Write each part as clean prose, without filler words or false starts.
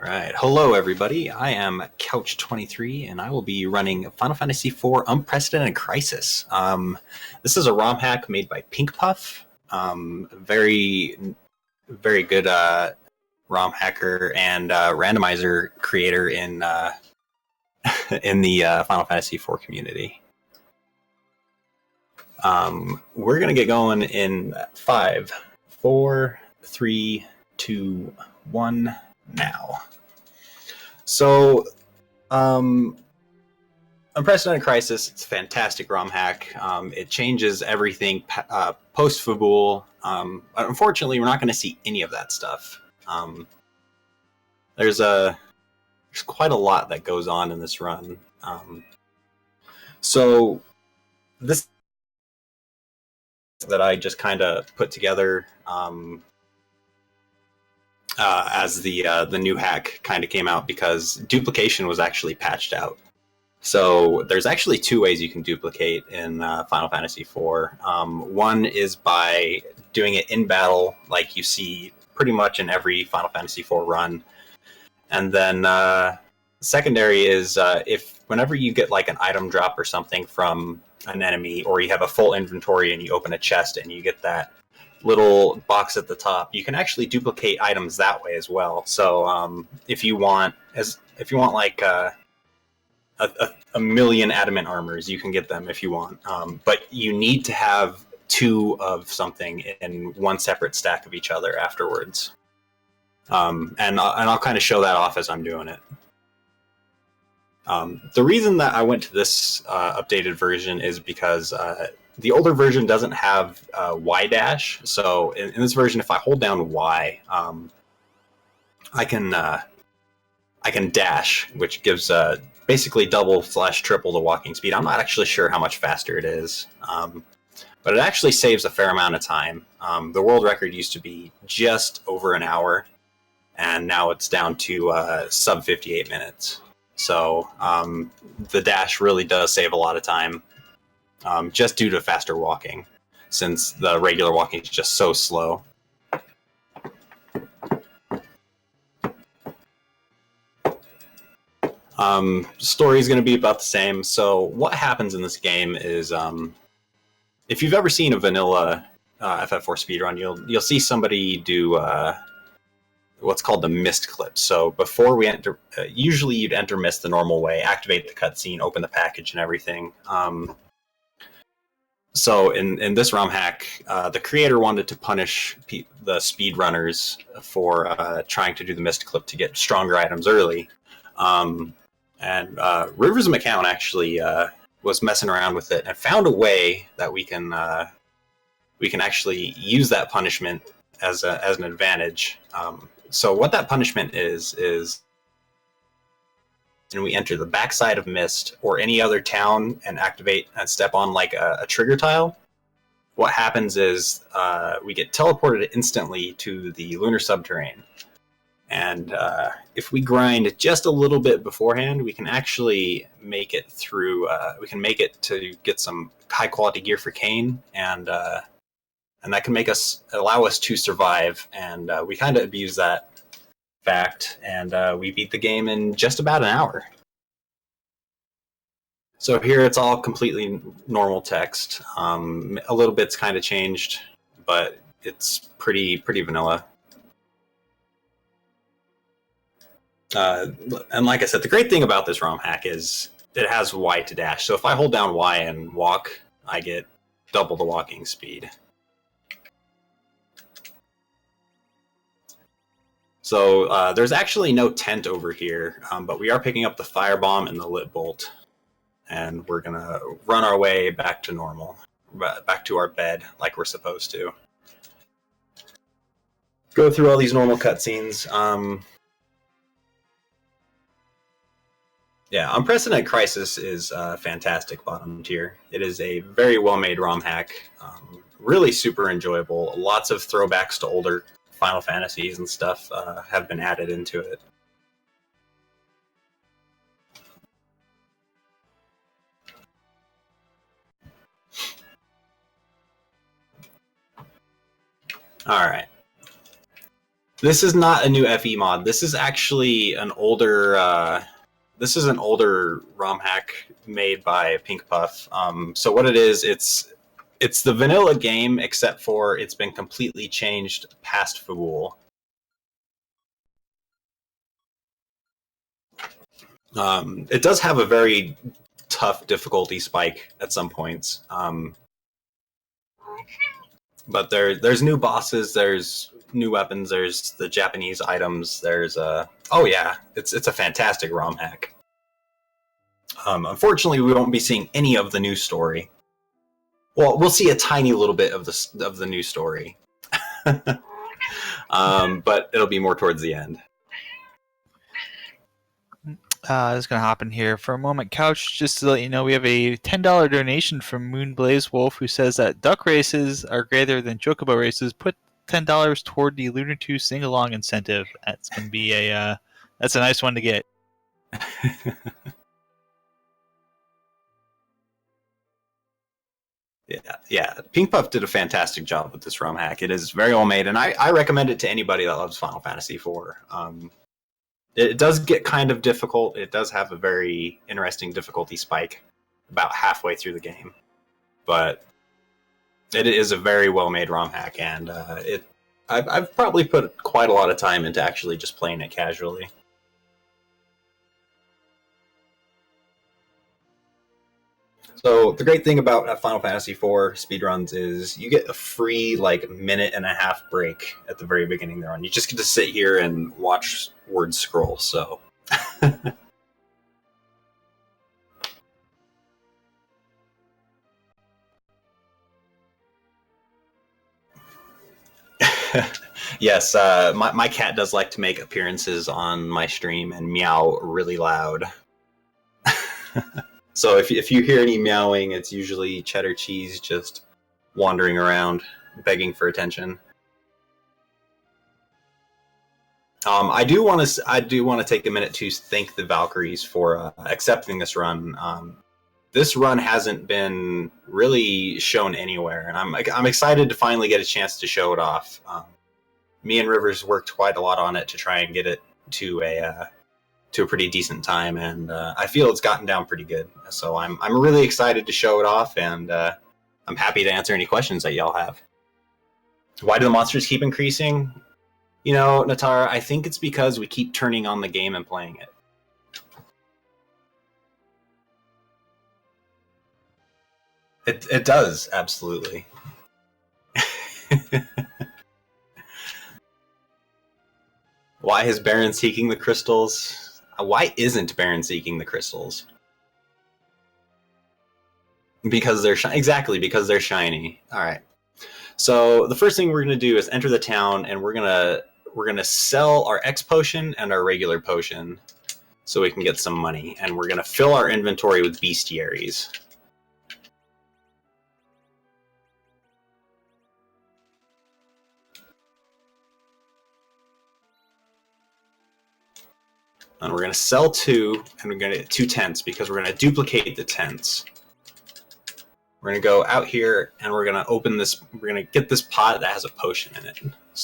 All right. Hello, everybody. I am Couch23, and I will be running Final Fantasy IV Unprecedented Crisis. This is a ROM hack made by Pink Puff. Very, very good ROM hacker and randomizer creator in in the Final Fantasy IV community. We're gonna get going in 5, 4, 3, 2, 1. Now. So, Unprecedented Crisis, it's a fantastic ROM hack. It changes everything post Fabul. Unfortunately, we're not going to see any of that stuff. There's quite a lot that goes on in this run. So, this that I just kind of put together as the new hack kind of came out, because duplication was actually patched out. So there's actually two ways you can duplicate in Final Fantasy IV. One is by doing it in battle, like you see pretty much in every Final Fantasy IV run. And then secondary is if whenever you get like an item drop or something from an enemy, or you have a full inventory and you open a chest and you get that little box at the top, you can actually duplicate items that way as well. So if you want like a million adamant armors, you can get them if you want, but you need to have two of something in one separate stack of each other afterwards. And I'll kind of show that off as I'm doing it. The reason that I went to this updated version is because the older version doesn't have Y dash. So in this version, if I hold down Y, I can dash, which gives basically double/triple the walking speed. I'm not actually sure how much faster it is, but it actually saves a fair amount of time. The world record used to be just over an hour, and now it's down to sub 58 minutes. So the dash really does save a lot of time, just due to faster walking, since the regular walking is just so slow. Story is going to be about the same. So what happens in this game is, if you've ever seen a vanilla FF4 speedrun, you'll see somebody do what's called the mist clip. So before we enter, usually you'd enter mist the normal way, activate the cutscene, open the package and everything. So in this ROM hack, the creator wanted to punish the speedrunners for trying to do the mist clip to get stronger items early. And Rivers of McCown actually was messing around with it and found a way that we can actually use that punishment as an advantage. So what that punishment is when we enter the backside of Mist or any other town and activate and step on like a trigger tile, what happens is we get teleported instantly to the lunar subterrane. And if we grind just a little bit beforehand, we can actually make it through. We can make it to get some high quality gear for Kain, and that can allow us to survive. And we kind of abuse that fact, and we beat the game in just about an hour. So here it's all completely normal text. A little bit's kind of changed, but it's pretty vanilla. And like I said, the great thing about this ROM hack is it has Y to dash. So if I hold down Y and walk, I get double the walking speed. So there's actually no tent over here, but we are picking up the firebomb and the lit bolt. And we're going to run our way back to normal, back to our bed like we're supposed to. Go through all these normal cutscenes. Yeah, Unprecedented Crisis is fantastic bottom tier. It is a very well-made ROM hack. Really super enjoyable. Lots of throwbacks to older Final Fantasies and stuff have been added into it. All right. This is not a new FE mod. This is actually an older. This is an older ROM hack made by Pink Puff. So what it is, it's the vanilla game, except for it's been completely changed past Fagul. It does have a very tough difficulty spike at some points. But there's new bosses, there's new weapons, there's the Japanese items, there's oh yeah, it's a fantastic ROM hack. Unfortunately, we won't be seeing any of the new story. Well, we'll see a tiny little bit of the new story, but it'll be more towards the end. I was going to hop in here for a moment. Couch, just to let you know, we have a $10 donation from Moonblaze Wolf, who says that duck races are greater than chocobo races. Put $10 toward the Lunar 2 sing-along incentive. That's going to be that's a nice one to get. Yeah. Pink Puff did a fantastic job with this ROM hack. It is very well made, and I recommend it to anybody that loves Final Fantasy IV. It does get kind of difficult. It does have a very interesting difficulty spike about halfway through the game, but it is a very well made ROM hack, and I've probably put quite a lot of time into actually just playing it casually. So the great thing about Final Fantasy IV speedruns is you get a free minute and a half break at the very beginning there on. You just get to sit here and watch words scroll. So yes, my cat does like to make appearances on my stream and meow really loud. So if you hear any meowing, it's usually Cheddar Cheese just wandering around, begging for attention. I do want to take a minute to thank the Valkyries for accepting this run. This run hasn't been really shown anywhere, and I'm excited to finally get a chance to show it off. Me and Rivers worked quite a lot on it to try and get it to a pretty decent time, and I feel it's gotten down pretty good. So I'm really excited to show it off, and I'm happy to answer any questions that y'all have. Why do the monsters keep increasing? You know, Natara, I think it's because we keep turning on the game and playing it. It does, absolutely. Why is Baron seeking the crystals? Why isn't Baron seeking the crystals? Because they're exactly because they're shiny. All right. So the first thing we're gonna do is enter the town, and we're gonna sell our X potion and our regular potion, so we can get some money, and we're gonna fill our inventory with bestiaries. And we're going to sell 2, and we're going to get 2 tents, because we're going to duplicate the tents. We're going to go out here, and we're going to open this, we're going to get this pot that has a potion in it.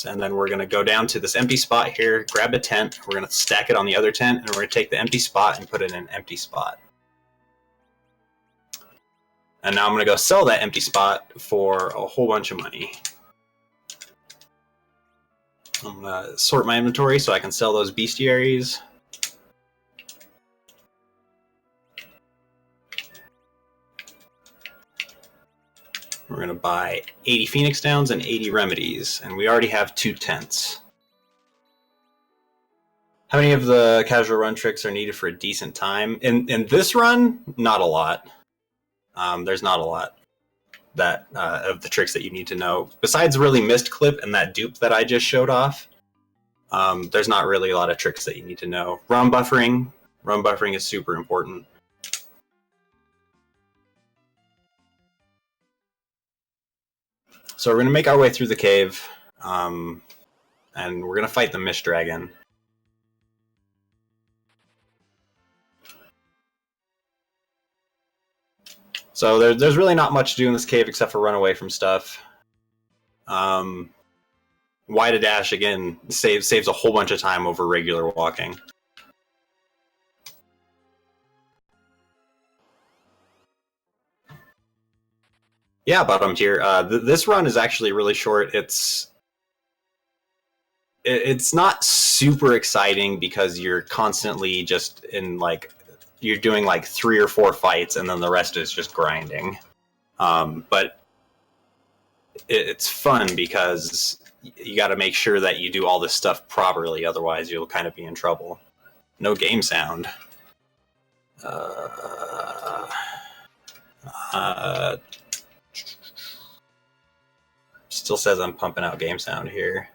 And then we're going to go down to this empty spot here, grab a tent, we're going to stack it on the other tent, and we're going to take the empty spot and put it in an empty spot. And now I'm going to go sell that empty spot for a whole bunch of money. I'm going to sort my inventory so I can sell those bestiaries. We're going to buy 80 Phoenix Downs and 80 Remedies, and we already have 2 tents. How many of the casual run tricks are needed for a decent time? In this run, not a lot. There's not a lot that of the tricks that you need to know. Besides really Mist Clip and that dupe that I just showed off, there's not really a lot of tricks that you need to know. ROM buffering is super important. So we're going to make our way through the cave, and we're going to fight the Mist Dragon. So there's really not much to do in this cave except for run away from stuff. Y to dash again saves a whole bunch of time over regular walking. Yeah, bottom tier. This run is actually really short. It's not super exciting because you're constantly just in like you're doing like 3 or 4 fights and then the rest is just grinding. But it's fun because you got to make sure that you do all this stuff properly, otherwise you'll kind of be in trouble. No game sound. Still says I'm pumping out game sound here.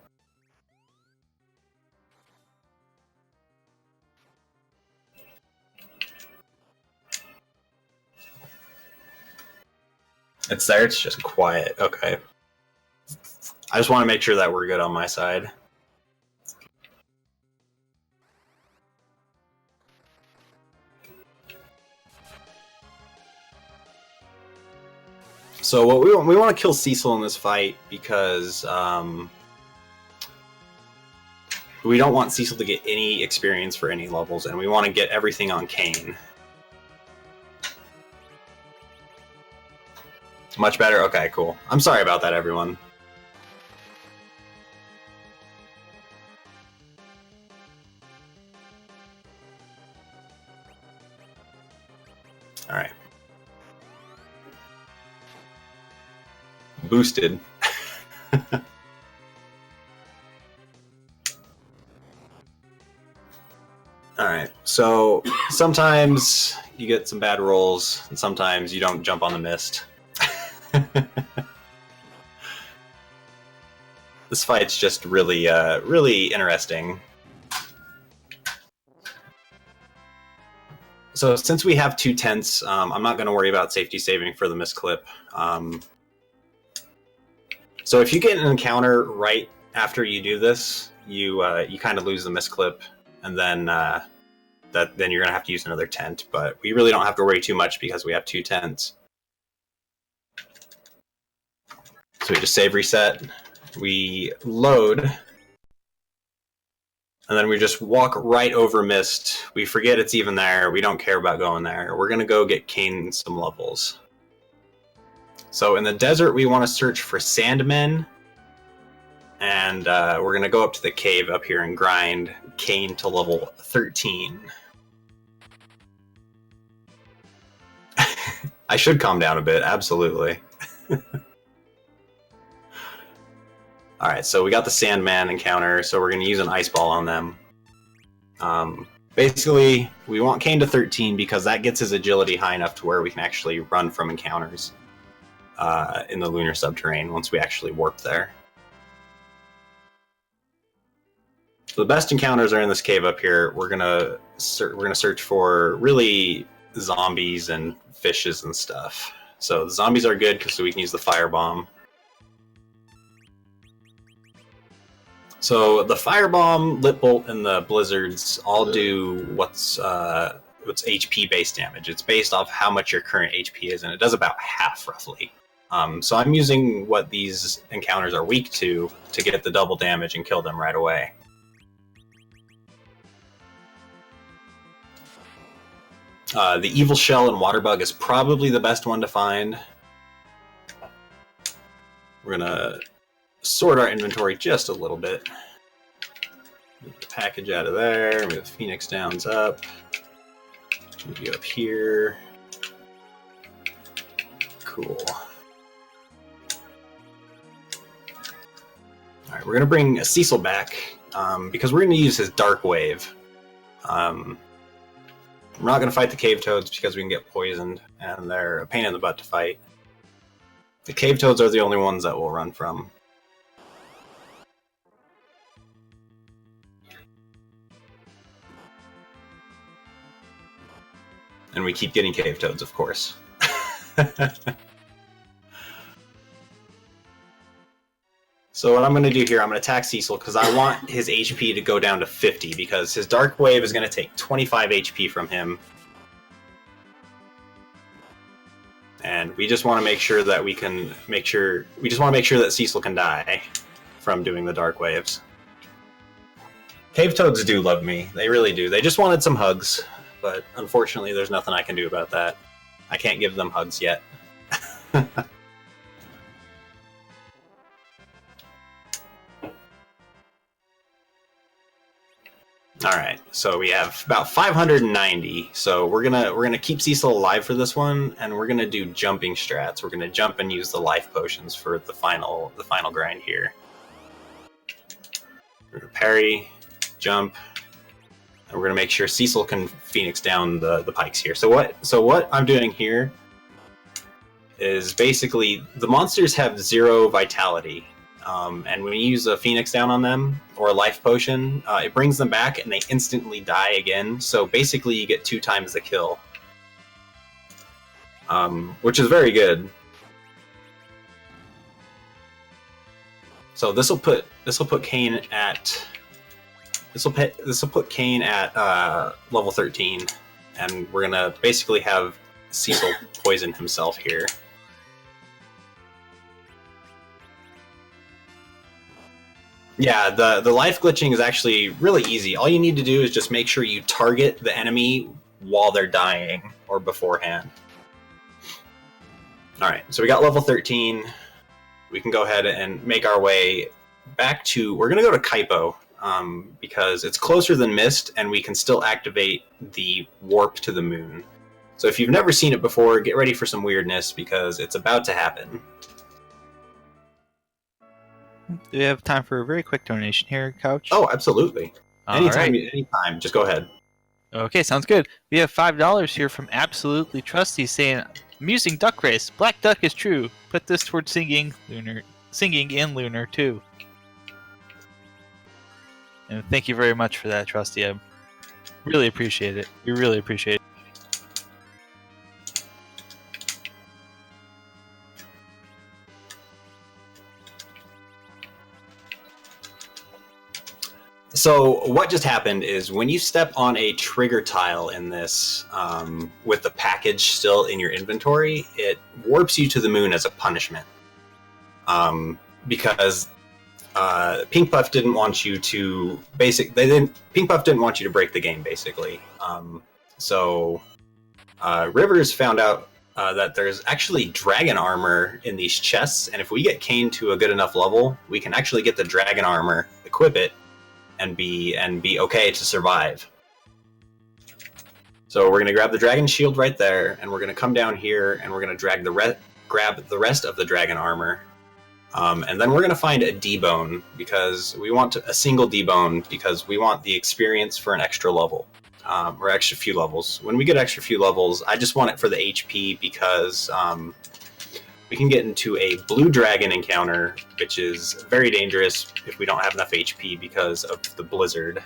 It's there, it's just quiet. Okay. I just want to make sure that we're good on my side. So what we want to kill Cecil in this fight because we don't want Cecil to get any experience for any levels, and we want to get everything on Kain. Much better? Okay, cool. I'm sorry about that, everyone. Alright. Boosted. Alright, so sometimes you get some bad rolls, and sometimes you don't jump on the mist. This fight's just really, really interesting. So since we have 2 tents, I'm not going to worry about safety saving for the misclip. So if you get an encounter right after you do this, you kind of lose the misclip, and then then you're going to have to use another tent. But we really don't have to worry too much because we have 2 tents. So we just save reset, we load, and then we just walk right over mist. We forget it's even there. We don't care about going there. We're going to go get Kain some levels. So in the desert, we want to search for Sandmen, and we're going to go up to the cave up here and grind Kain to level 13. I should calm down a bit, absolutely. Alright, so we got the Sandman encounter, so we're going to use an Ice Ball on them. Basically, we want Kain to 13 because that gets his agility high enough to where we can actually run from encounters in the lunar subterranean once we actually warp there. So the best encounters are in this cave up here. We're gonna search for really zombies and fishes and stuff. So the zombies are good because we can use the firebomb. So the firebomb, lit bolt, and the blizzards all do what's HP based damage. It's based off how much your current HP is, and it does about half roughly. So I'm using what these encounters are weak to get the double damage and kill them right away. The Evil Shell and Waterbug is probably the best one to find. We're gonna sort our inventory just a little bit. Move the package out of there, move Phoenix Downs up, move you up here. Cool. Alright, we're gonna bring Cecil back, because we're gonna use his Dark Wave. We're not gonna fight the Cave Toads because we can get poisoned, and they're a pain in the butt to fight. The Cave Toads are the only ones that we'll run from. And we keep getting Cave Toads, of course. So what I'm going to do here, I'm going to attack Cecil because I want his HP to go down to 50 because his Dark Wave is going to take 25 HP from him. And we just want to make sure that we just want to make sure that Cecil can die. from doing the dark waves. Cave toads do love me. They really do. They just wanted some hugs, but unfortunately there's nothing I can do about that. I can't give them hugs yet. All right, so we have about 590. So we're gonna keep Cecil alive for this one, and we're gonna do jumping strats. We're gonna jump and use the life potions for the final grind here. We're gonna parry, jump, and we're gonna make sure Cecil can Phoenix down the pikes here. So what I'm doing here is basically the monsters have 0 vitality. And when you use a Phoenix down on them, or a life potion, it brings them back and they instantly die again. So basically you get 2 times the kill. Which is very good. So this will put Kain at level 13, and we're gonna basically have Cecil poison himself here. Yeah, the life glitching is actually really easy. All you need to do is just make sure you target the enemy while they're dying or beforehand. Alright, so we got level 13. We can go ahead and make our way back to... We're going to go to Kaipo, because it's closer than Mist, and we can still activate the warp to the moon. So if you've never seen it before, get ready for some weirdness, because it's about to happen. Do we have time for a very quick donation here, Couch? Oh, absolutely. Anytime, just go ahead. Okay, sounds good. We have $5 here from Absolutely Trusty saying, I'm using Duck Race. Black Duck is true. Put this towards singing in Lunar too. And thank you very much for that, Trusty. I really appreciate it. We really appreciate it. So what just happened is when you step on a trigger tile in this, with the package still in your inventory, it warps you to the moon as a punishment. Because Pink Puff didn't want you to Pink Puff didn't want you to break the game, basically. So Rivers found out that there's actually dragon armor in these chests, and if we get Kain to a good enough level, we can actually get the dragon armor, equip it, and be okay to survive. So we're going to grab the dragon shield right there, and we're going to come down here, and we're going to grab the rest of the dragon armor. And then we're going to find a D-bone, because we want a single D-bone, because we want the experience for an extra level, or extra few levels. When we get extra few levels, I just want it for the HP, because we can get into a blue dragon encounter, which is very dangerous if we don't have enough HP because of the blizzard.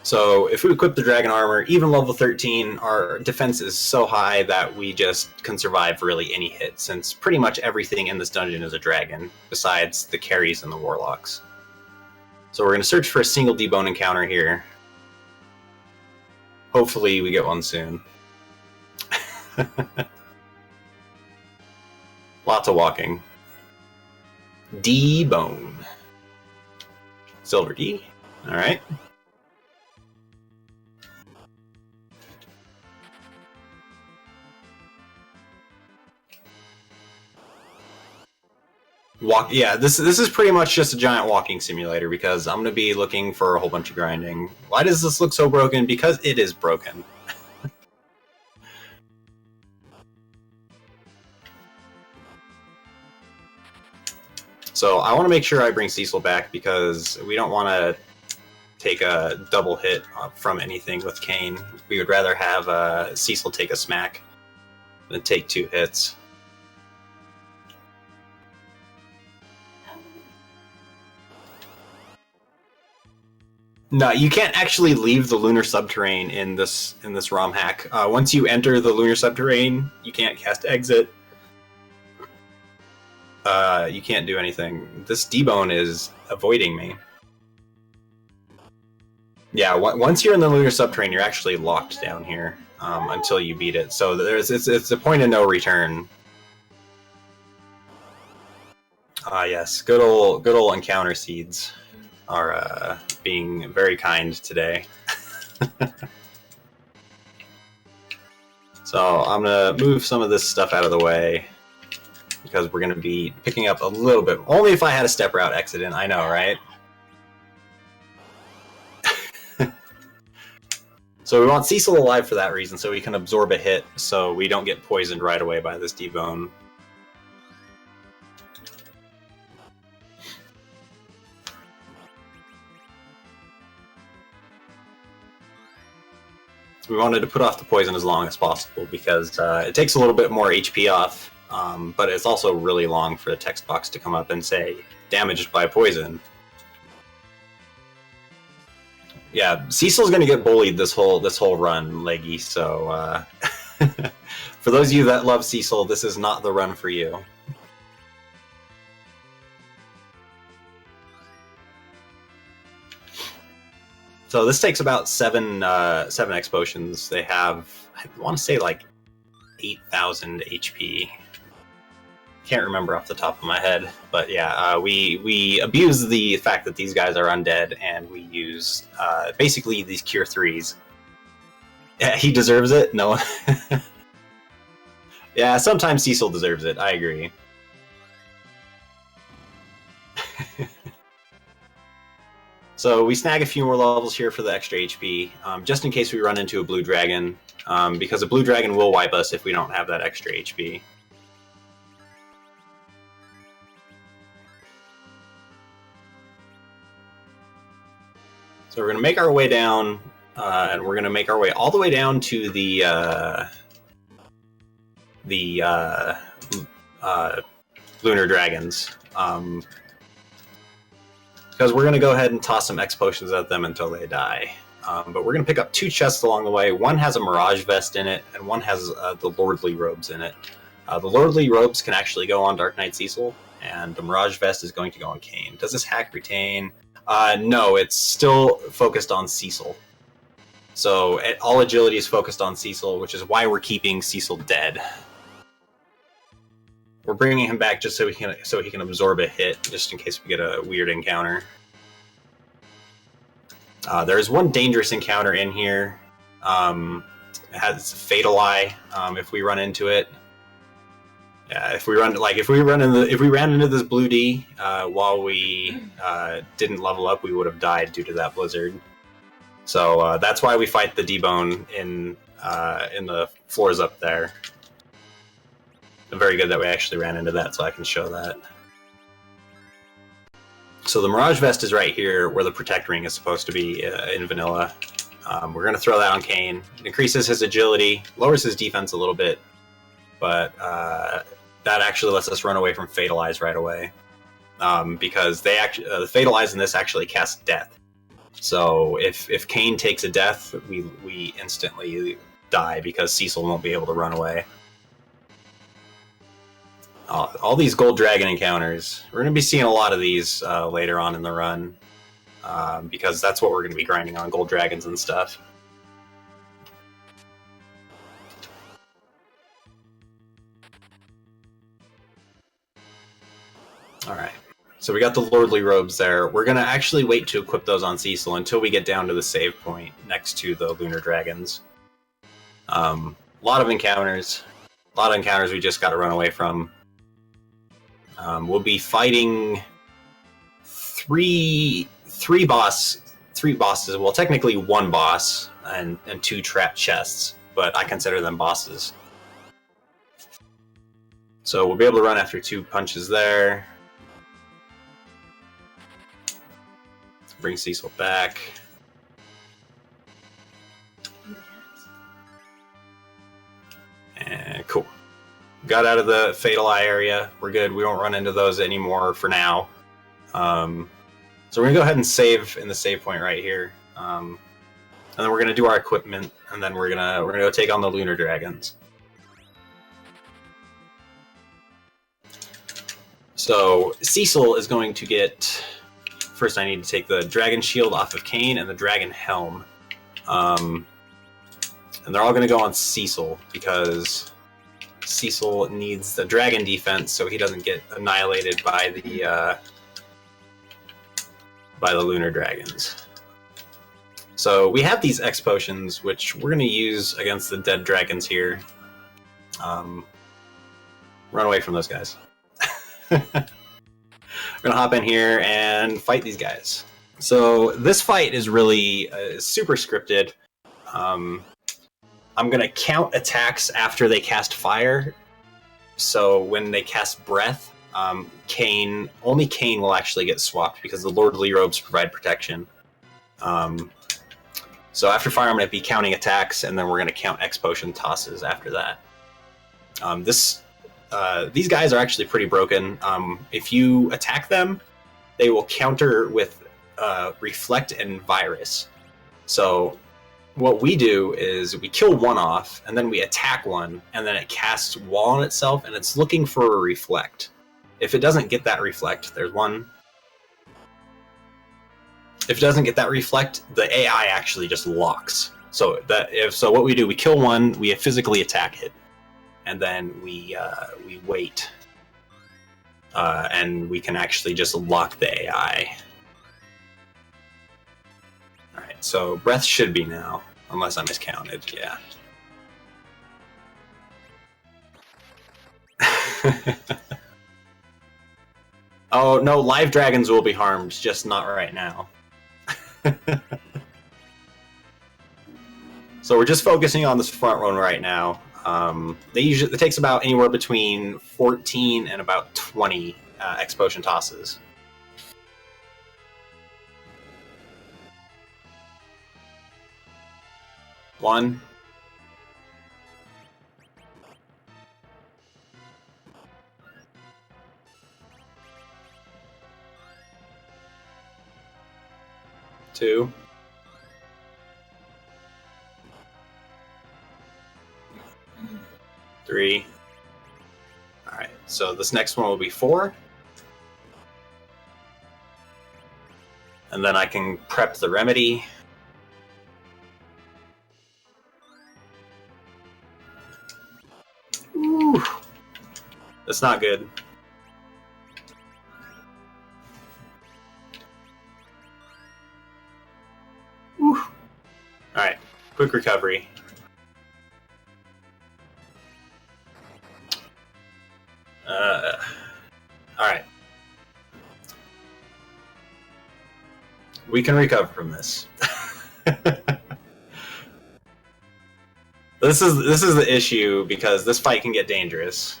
So if we equip the dragon armor, even level 13, our defense is so high that we just can survive really any hit, since pretty much everything in this dungeon is a dragon, besides the carries and the warlocks. So we're going to search for a single D-bone encounter here. Hopefully we get one soon. Lots of walking. D-bone. Silver D. Alright. Yeah, this is pretty much just a giant walking simulator, because I'm going to be looking for a whole bunch of grinding. Why does this look so broken? Because it is broken. So I want to make sure I bring Cecil back, because we don't want to take a double hit from anything with Kain. We would rather have Cecil take a smack than take 2 hits. No, you can't actually leave the lunar subterrane in this ROM hack. Once you enter the lunar subterrane, you can't cast exit. You can't do anything. This D-bone is avoiding me. Yeah, once you're in the lunar subterrane, you're actually locked down here until you beat it. So it's a point of no return. Yes, good old encounter seeds are being very kind today. So I'm gonna move some of this stuff out of the way because we're gonna be picking up a little bit. Only if I had a step route accident, I know, right? So we want Cecil alive for that reason, so we can absorb a hit, so we don't get poisoned right away by this debone. We wanted to put off the poison as long as possible because it takes a little bit more HP off, but it's also really long for the text box to come up and say damaged by poison. Yeah, Cecil's going to get bullied this whole run, Leggy. So for those of you that love Cecil, this is not the run for you. So this takes about seven X potions. They have, I want to say, like 8,000 HP. Can't remember off the top of my head, but yeah, we abuse the fact that these guys are undead, and we use basically these cure 3s. Yeah, he deserves it. No. Yeah, sometimes Cecil deserves it. I agree. So we snag a few more levels here for the extra HP, just in case we run into a blue dragon, because a blue dragon will wipe us if we don't have that extra HP. So we're going to make our way down, and we're going to make our way all the way down to the lunar dragons. Because we're going to go ahead and toss some X potions at them until they die. But we're going to pick up 2 chests along the way. One has a Mirage Vest in it, and one has the Lordly Robes in it. The Lordly Robes can actually go on Dark Knight Cecil, and the Mirage Vest is going to go on Kain. Does this hack retain? No, it's still focused on Cecil. So all agility is focused on Cecil, which is why we're keeping Cecil dead. We're bringing him back just so he can absorb a hit, just in case we get a weird encounter. There's one dangerous encounter in here. It has Fatal Eye. If we run into it, yeah. If we ran into this blue D while we didn't level up, we would have died due to that blizzard. So that's why we fight the debone in the floors up there. Very good that we actually ran into that, so I can show that. So the Mirage Vest is right here, where the Protect Ring is supposed to be in vanilla. We're going to throw that on Kain. It increases his agility, lowers his defense a little bit, but that actually lets us run away from Fatal Eyes right away. Because the Fatal Eyes in this actually cast Death. So if Kain takes a death, we instantly die because Cecil won't be able to run away. All these gold dragon encounters, we're going to be seeing a lot of these later on in the run, because that's what we're going to be grinding on, gold dragons and stuff. Alright, so we got the Lordly Robes there. We're going to actually wait to equip those on Cecil until we get down to the save point next to the Lunar Dragons. A lot of encounters we just got to run away from. We'll be fighting three bosses. Well, technically 1 boss and 2 trap chests, but I consider them bosses. So we'll be able to run after 2 punches there. Bring Cecil back. And cool. Got out of the Fatal Eye area. We're good. We won't run into those anymore for now. So we're gonna go ahead and save in the save point right here, and then we're gonna do our equipment, and then we're gonna go take on the Lunar Dragons. So Cecil is going to get. First, I need to take the Dragon Shield off of Kain and the Dragon Helm, and they're all gonna go on Cecil because Cecil needs the dragon defense so he doesn't get annihilated by the lunar dragons. So we have these X potions, which we're going to use against the dead dragons here. Run away from those guys. We're going to hop in here and fight these guys. So this fight is really super scripted. I'm going to count attacks after they cast fire. So when they cast breath, only Kain will actually get swapped because the Lordly Robes provide protection. So after fire, I'm going to be counting attacks, and then we're going to count X potion tosses after that. These guys are actually pretty broken. If you attack them, they will counter with reflect and virus. So what we do is we kill one off, and then we attack one, and then it casts wall on itself, and it's looking for a reflect. If it doesn't get that reflect, there's one. If it doesn't get that reflect, the AI actually just locks. So what we do, we kill one, we physically attack it, and then we wait, and we can actually just lock the AI. All right, so breath should be now, unless I miscounted. Yeah. Oh no, live dragons will be harmed, just not right now. So we're just focusing on this front run right now. It takes about anywhere between 14 and about 20 X potion tosses. One. Two. Three. All right, so this next one will be 4. And then I can prep the remedy. Ooh. That's not good. Ooh. All right, quick recovery. All right. We can recover from this. This is the issue because this fight can get dangerous.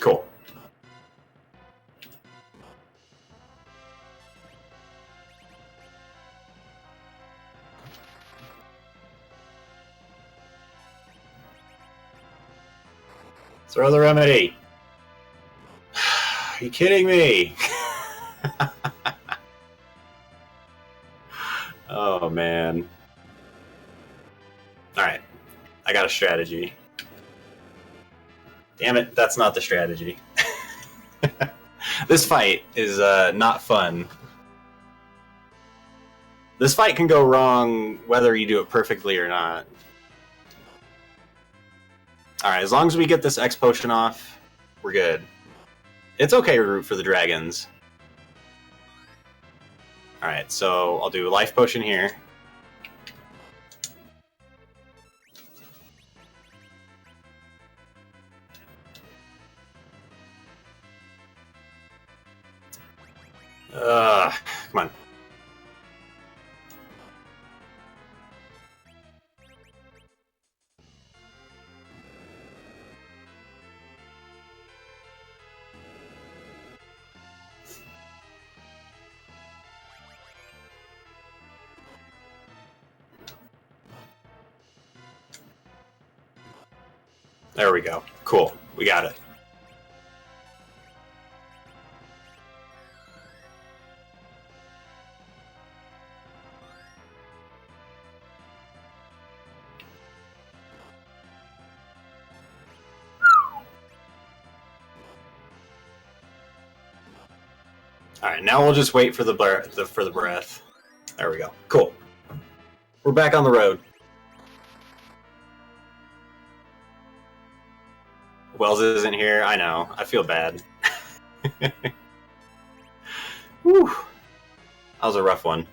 Cool. Throw the remedy. Are you kidding me? Oh, man. Alright. I got a strategy. Damn it, that's not the strategy. This fight is not fun. This fight can go wrong whether you do it perfectly or not. Alright, as long as we get this X potion off, we're good. It's okay to root for the dragons. Alright, so I'll do a life potion here. Come on. There we go. Cool. We got it. All right, now we'll just wait for the breath. There we go. Cool. We're back on the road. Wells isn't here. I know. I feel bad. Whew. That was a rough one.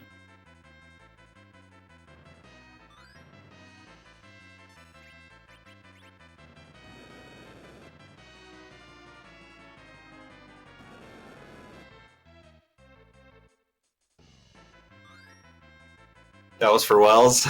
That was for Wells.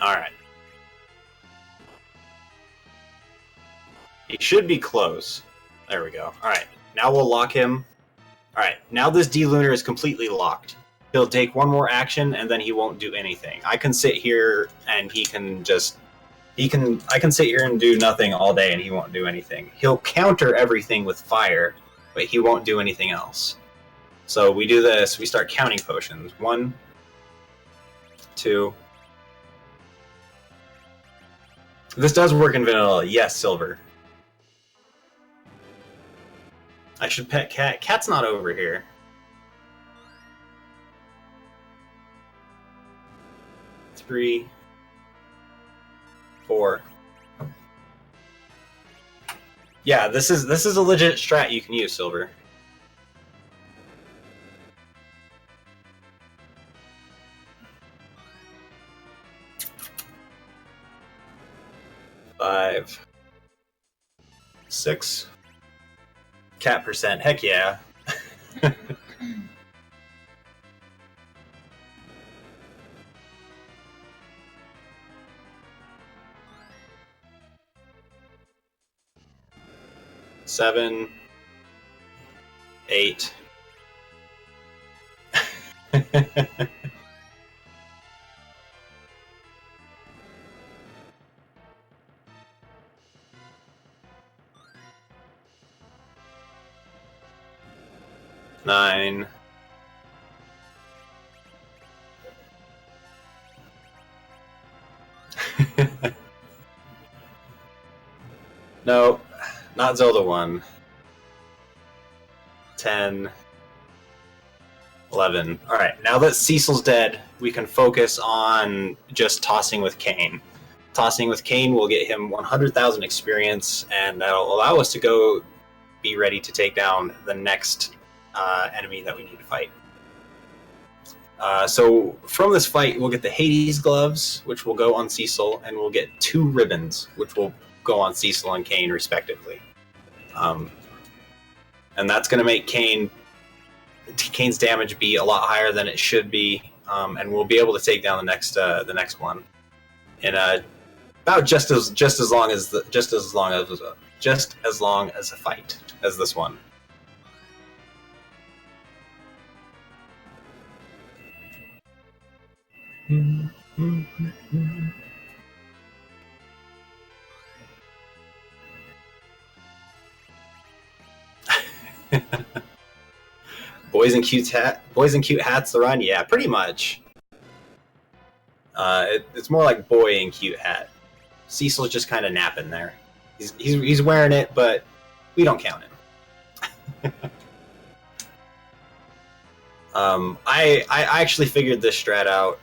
Alright. He should be close. There we go. Alright, now we'll lock him. Alright, now this D-Lunar is completely locked. He'll take one more action and then he won't do anything. I can sit here and he can just... I can sit here and do nothing all day and he won't do anything. He'll counter everything with fire, but he won't do anything else. So we do this, we start counting potions. 1, 2... This does work in vanilla. Yes, Silver. I should pet Cat. Cat's not over here. Three, 4. Yeah, this is a legit strat you can use, Silver. Five, 6. Cat percent. Heck yeah. Seven, 8. Nine. No, not Zelda 1. 10. 11. Alright, now that Cecil's dead, we can focus on just tossing with Kain. Tossing with Kain will get him 100,000 experience, and that'll allow us to go be ready to take down the next enemy that we need to fight. So from this fight, we'll get the Hades gloves, which will go on Cecil, and we'll get 2 ribbons, which will go on Cecil and Kain respectively. And that's going to make Kain's damage be a lot higher than it should be, and we'll be able to take down the next one in about just as long as a fight as this one. Boys in cute hats the run? Yeah, pretty much. It's more like boy in cute hat. Cecil's just kind of napping there. He's wearing it, but we don't count him. I actually figured this strat out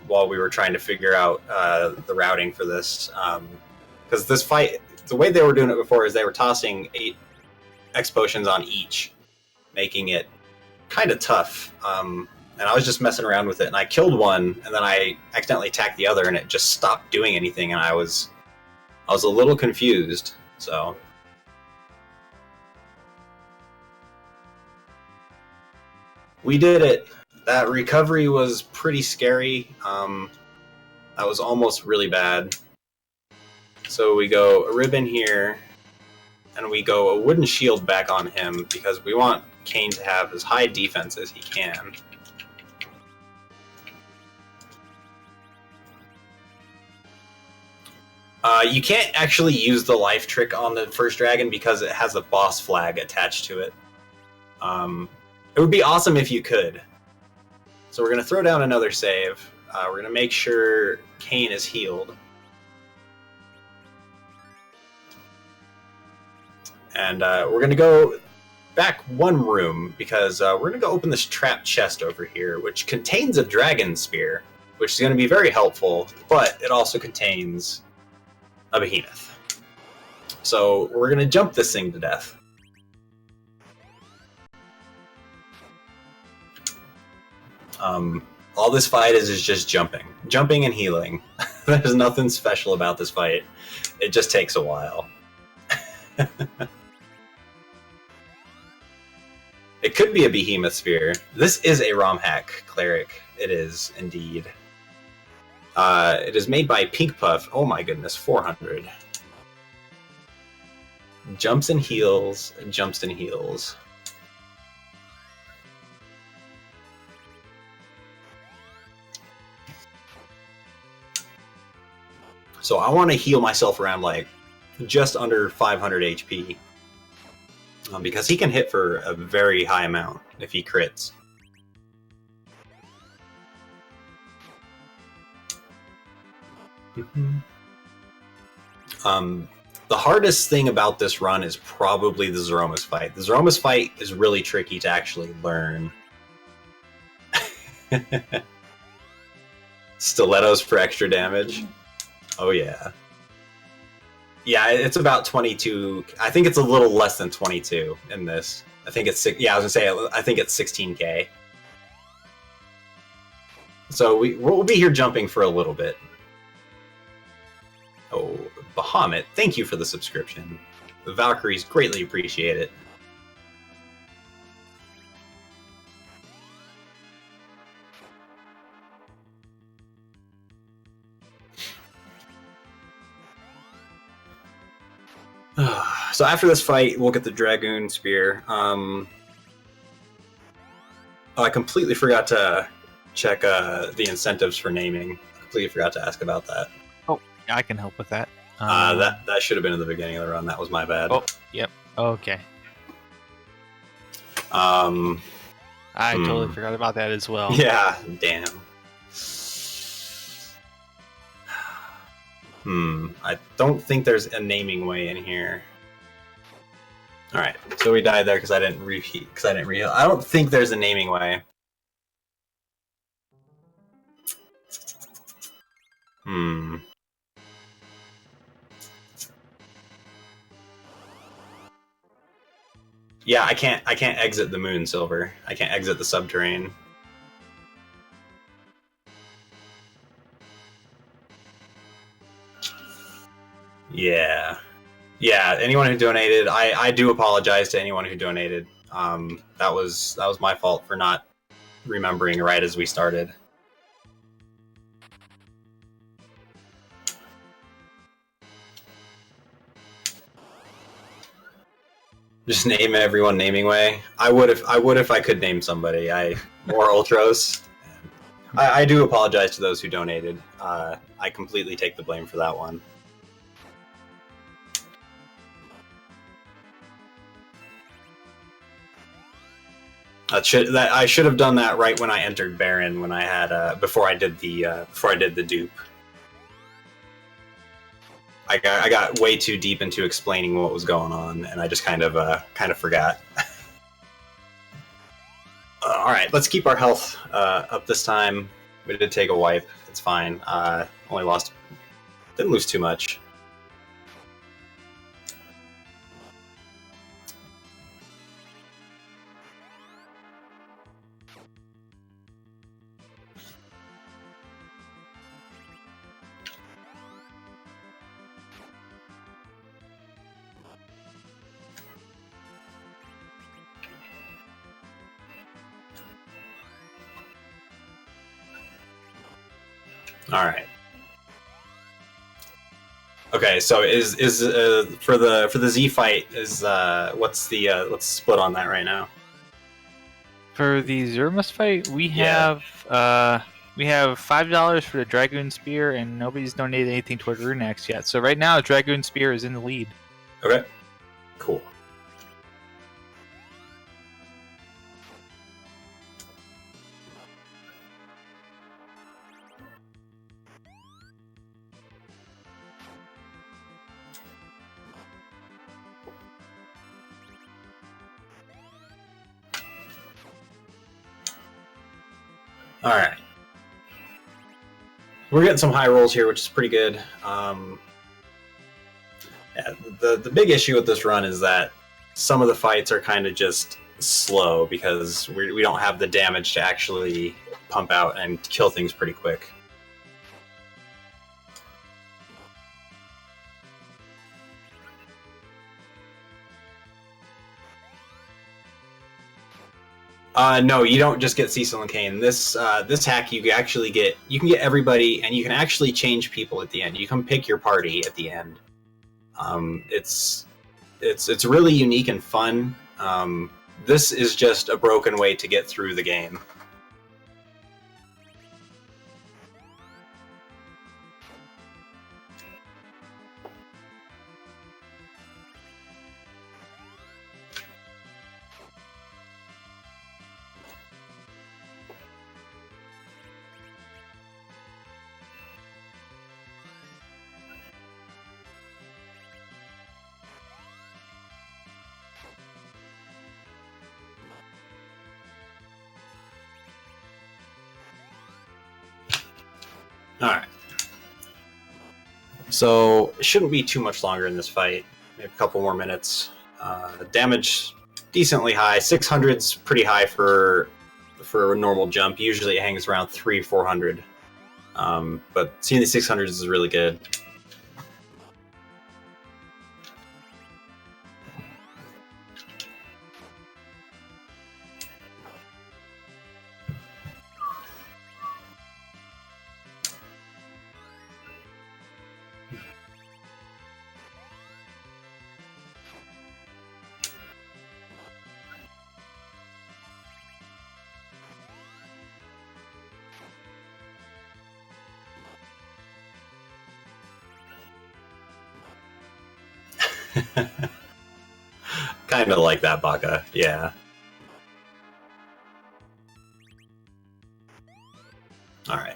while we were trying to figure out the routing for this, because this fight, the way they were doing it before is they were tossing 8 X potions on each, making it kind of tough. And I was just messing around with it, and I killed one, and then I accidentally attacked the other, and it just stopped doing anything, and I was a little confused. So we did it. That recovery was pretty scary. That was almost really bad. So we go a ribbon here, and we go a wooden shield back on him because we want Kain to have as high defense as he can. You can't actually use the life trick on the first dragon because it has a boss flag attached to it. It would be awesome if you could. So we're going to throw down another save. We're going to make sure Kane is healed. And we're going to go back one room because we're going to go open this trap chest over here, which contains a dragon spear, which is going to be very helpful, but it also contains a behemoth. So we're going to jump this thing to death. All this fight is just jumping and healing. There's nothing special about this fight. It just takes a while. It could be a behemoth spear. This is a ROM hack cleric. It is indeed. It is made by Pink Puff. Oh my goodness, 400. Jumps and heals, jumps and heals. So I want to heal myself around like just under 500 HP. Because he can hit for a very high amount if he crits. The hardest thing about this run is probably the Zeromus fight. The Zeromus fight is really tricky to actually learn. Stilettos for extra damage. Oh yeah. Yeah, it's about 22. I think it's a little less than 22 in this. I think it's I was gonna say I think it's 16k. So we'll be here jumping for a little bit. Oh, Bahamut, thank you for the subscription. The Valkyries greatly appreciate it. So after this fight, we'll get the Dragoon Spear. Oh, I completely forgot to check the incentives for naming. I completely forgot to ask about that. Oh, yeah, I can help with that. That should have been at the beginning of the run. That was my bad. Oh, yep. Okay. I totally forgot about that as well. Yeah, damn. I don't think there's a naming way in here. All right, so we died there because I didn't reheat. I don't think there's a naming way. Yeah, I can't exit the Moon Silver. I can't exit the subterrane. Yeah. Yeah, anyone who donated, I do apologize to anyone who donated. That was my fault for not remembering right as we started. Just name everyone naming way. I would if I could name somebody. More Ultros. I do apologize to those who donated. I completely take the blame for that one. I should have done that right when I entered Baron, when I had before I did the dupe. I got way too deep into explaining what was going on, and I just kind of forgot. All right, let's keep our health up this time. We did take a wipe. It's fine. Didn't lose too much. All right. Okay, so is for the Z fight is what's the split on that right now? For the Zermus fight, we have $5 for the Dragoon Spear, and nobody's donated anything toward Rune Axe yet. So right now, Dragoon Spear is in the lead. Okay, cool. All right. We're getting some high rolls here, which is pretty good. Yeah, the big issue with this run is that some of the fights are kind of just slow because we don't have the damage to actually pump out and kill things pretty quick. No, you don't just get Cecil and Kane. This hack you can get everybody, and you can actually change people at the end. You can pick your party at the end. It's really unique and fun. This is just a broken way to get through the game. Alright. So, it shouldn't be too much longer in this fight. Maybe a couple more minutes. Damage, decently high. 600's pretty high for a normal jump. Usually it hangs around 300-400. But seeing the 600s is really good. Kind of like that, Baka. Yeah. All right.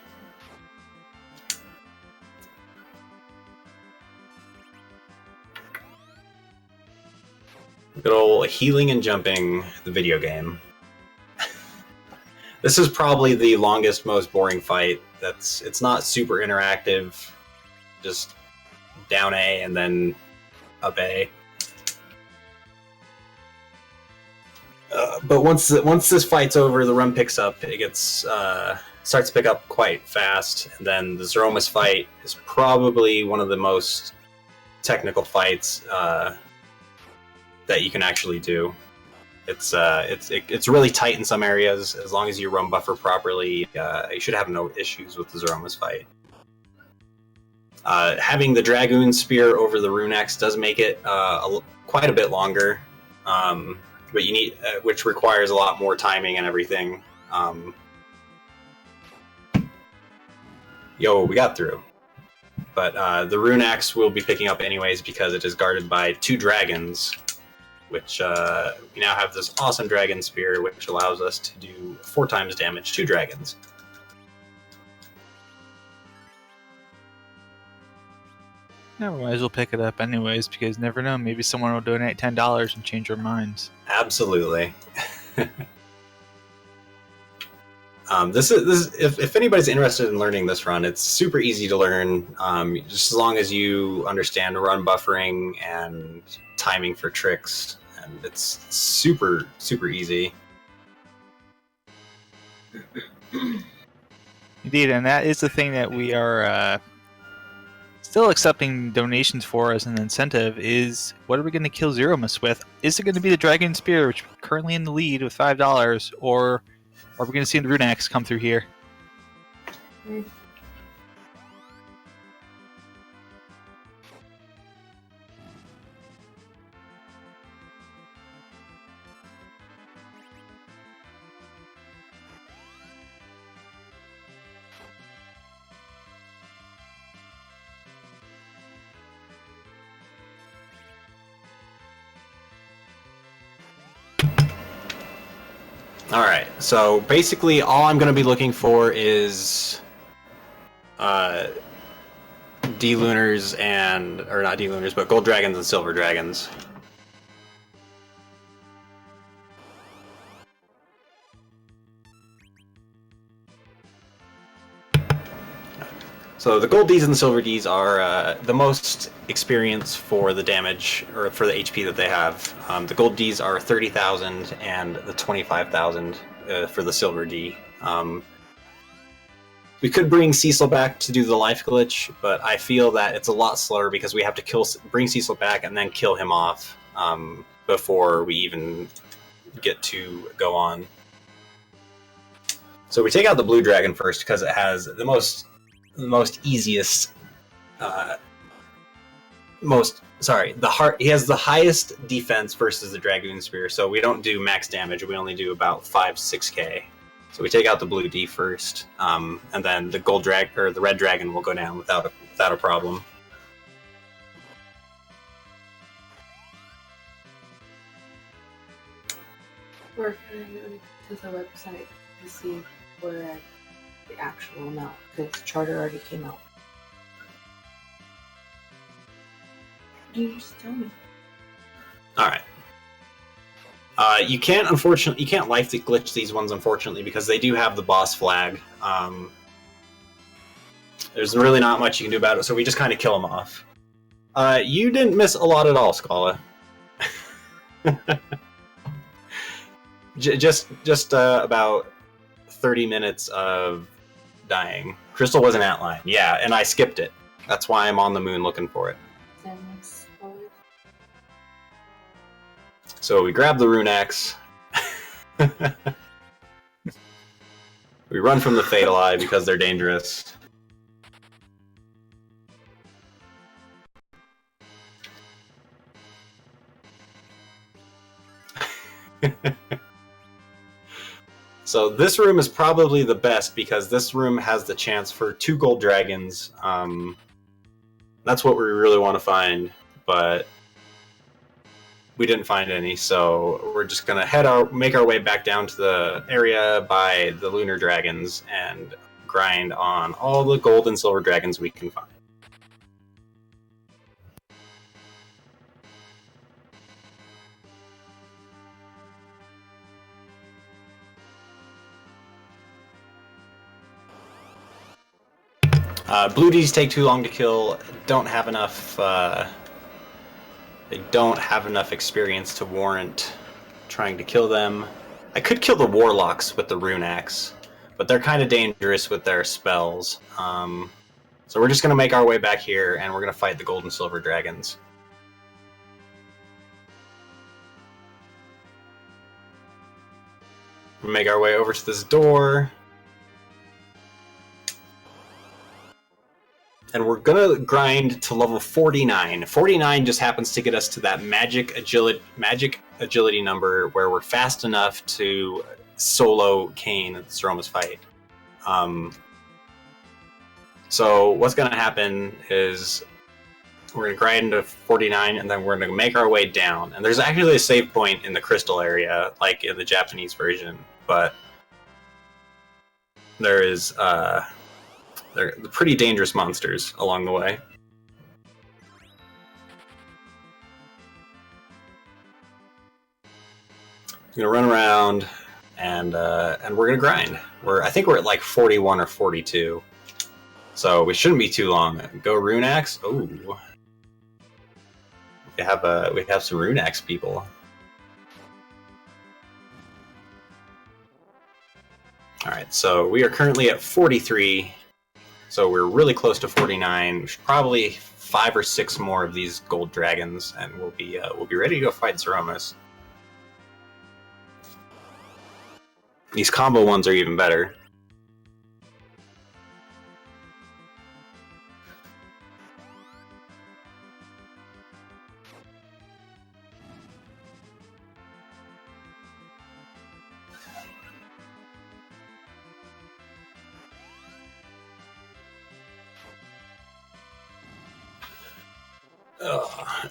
Good old healing and jumping, the video game. This is probably the longest, most boring fight. It's not super interactive. Just down A and then up A. But once this fight's over, the run picks up. It gets starts to pick up quite fast, and then the Zeromus fight is probably one of the most technical fights that you can actually do. It's really tight in some areas. As long as you run buffer properly, you should have no issues with the Zeromus fight. Having the Dragoon Spear over the Rune Axe does make it quite a bit longer, but you need, which requires a lot more timing and everything. Yo, we got through. But the Rune Axe will be picking up anyways because it is guarded by 2 dragons, which we now have this awesome Dragon Spear, which allows us to do 4 times damage to dragons. Yeah, we might as well pick it up anyways, because you never know, maybe someone will donate $10 and change their minds. Absolutely. This is if anybody's interested in learning this run, it's super easy to learn. Just as long as you understand run buffering and timing for tricks, and it's super easy. Indeed, and that is the thing that we are still accepting donations for as an incentive. Is what are we going to kill Zeromus with? Is it going to be the Dragon Spear, which is currently in the lead with $5, or are we going to see the Rune Axe come through here? Alright, so basically all I'm going to be looking for is D-Lunars or not D-Lunars, but Gold Dragons and Silver Dragons. So the gold Ds and the silver Ds are the most experience for the damage, or for the HP that they have. The gold Ds are 30,000 and the 25,000 for the silver D. We could bring Cecil back to do the life glitch, but I feel that it's a lot slower because we have to bring Cecil back and then kill him off before we even get to go on. So we take out the blue dragon first because it has the most easiest, he has the highest defense versus the Dragoon Spear, so we don't do max damage, we only do about 5-6k. So we take out the blue D first, and then the the red dragon will go down without a problem. We're going to the website to see where the actual amount, because the charter already came out. You just tell me. All right. You can't life glitch these ones, unfortunately, because they do have the boss flag. There's really not much you can do about it, so we just kind of kill them off. You didn't miss a lot at all, Scala. just about 30 minutes of dying. Crystal was an outline, yeah, and I skipped it. That's why I'm on the moon looking for it. So we grab the rune axe. We run from the Fatal Eye because they're dangerous. So this room is probably the best because this room has the chance for 2 gold dragons. That's what we really want to find, but we didn't find any, so we're just gonna make our way back down to the area by the lunar dragons and grind on all the gold and silver dragons we can find. Blue Ds take too long to kill, don't have enough they don't have enough experience to warrant trying to kill them. I could kill the warlocks with the rune axe, but they're kind of dangerous with their spells. So we're just going to make our way back here, and we're going to fight the gold and silver dragons. We'll make our way over to this door. And we're gonna grind to level 49. 49 just happens to get us to that magic agility number where we're fast enough to solo Kain at the Soromas fight. So what's gonna happen is we're gonna grind to 49, and then we're gonna make our way down. And there's actually a save point in the crystal area, like in the Japanese version, but there is they're pretty dangerous monsters along the way. We're gonna run around and we're gonna grind. I think we're at like 41 or 42, so we shouldn't be too long. Go rune axe. Oh, we have some rune axe people. All right, so we are currently at 43. So we're really close to 49. We should probably 5 or 6 more of these gold dragons, and we'll be ready to go fight Soromas. These combo ones are even better.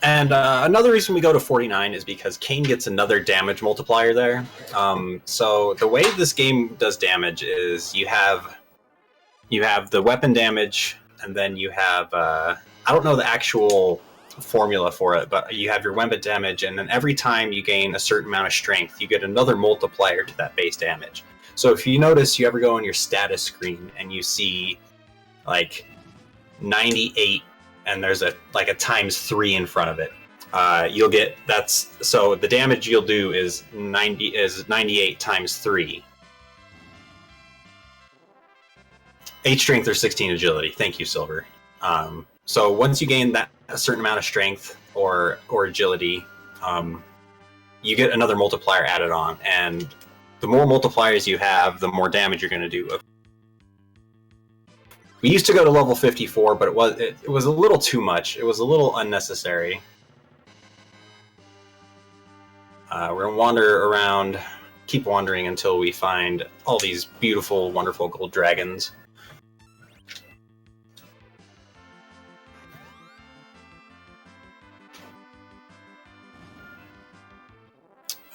And another reason we go to 49 is because Kain gets another damage multiplier there. So the way this game does damage is you have the weapon damage, and then you have I don't know the actual formula for it, but you have your weapon damage, and then every time you gain a certain amount of strength, you get another multiplier to that base damage. So if you notice, you ever go on your status screen and you see like 98, and there's a ×3 in front of it. You'll get so the damage you'll do is 98 times 3. 8 strength or 16 agility. Thank you, Silver. So once you gain a certain amount of strength or agility, you get another multiplier added on, and the more multipliers you have, the more damage you're going to do. We used to go to level 54, but it was a little too much. It was a little unnecessary. We're going to wander around, keep wandering until we find all these beautiful, wonderful gold dragons.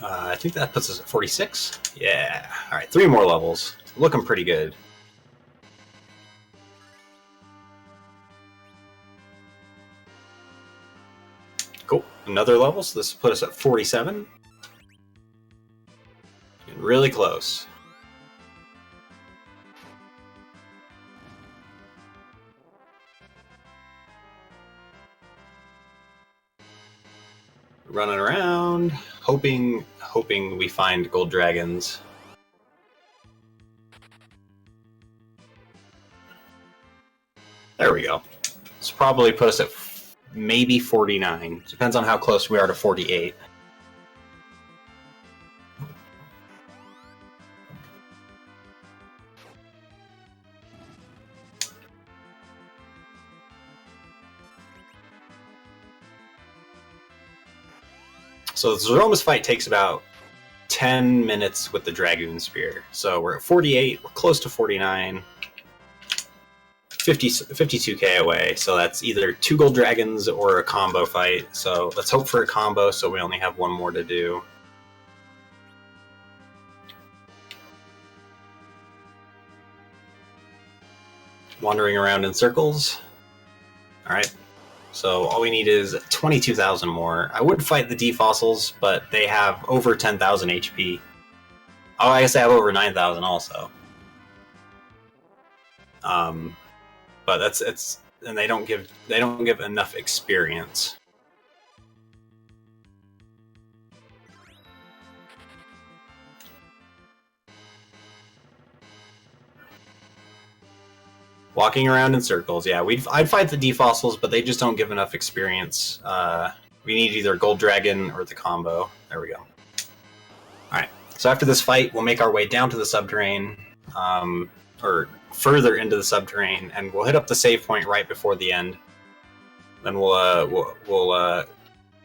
I think that puts us at 46. Yeah. All right, 3 more levels. Looking pretty good. Cool. Another level, so this will put us at 47. Getting really close. Running around, hoping we find gold dragons. There we go. This will probably put us at maybe 49. Depends on how close we are to 48. So the Zeromus fight takes about 10 minutes with the Dragoon Spear. So we're at 48, we're close to 49. 52k away, so that's either 2 gold dragons or a combo fight. So let's hope for a combo, so we only have 1 more to do. Wandering around in circles. Alright, so all we need is 22,000 more. I would fight the D-Fossils, but they have over 10,000 HP. Oh, I guess they have over 9,000 also. But and they don't give enough experience. Walking around in circles, yeah. I'd fight the D-Fossils, but they just don't give enough experience. We need either Gold Dragon or the combo. There we go. Alright, so after this fight, we'll make our way down to the subterrane, or further into the subterrane, and we'll hit up the save point right before the end. Then we'll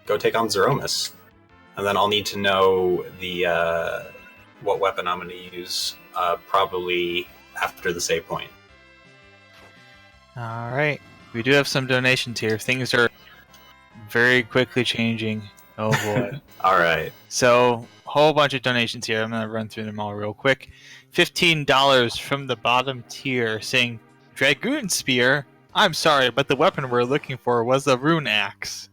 go take on Zeromus. And then I'll need to know what weapon I'm going to use, probably after the save point. All right, we do have some donations here. Things are very quickly changing. Oh boy. All right. So, whole bunch of donations here. I'm going to run through them all real quick. $15 from the bottom tier saying, Dragoon Spear? I'm sorry, but the weapon we're looking for was a rune axe.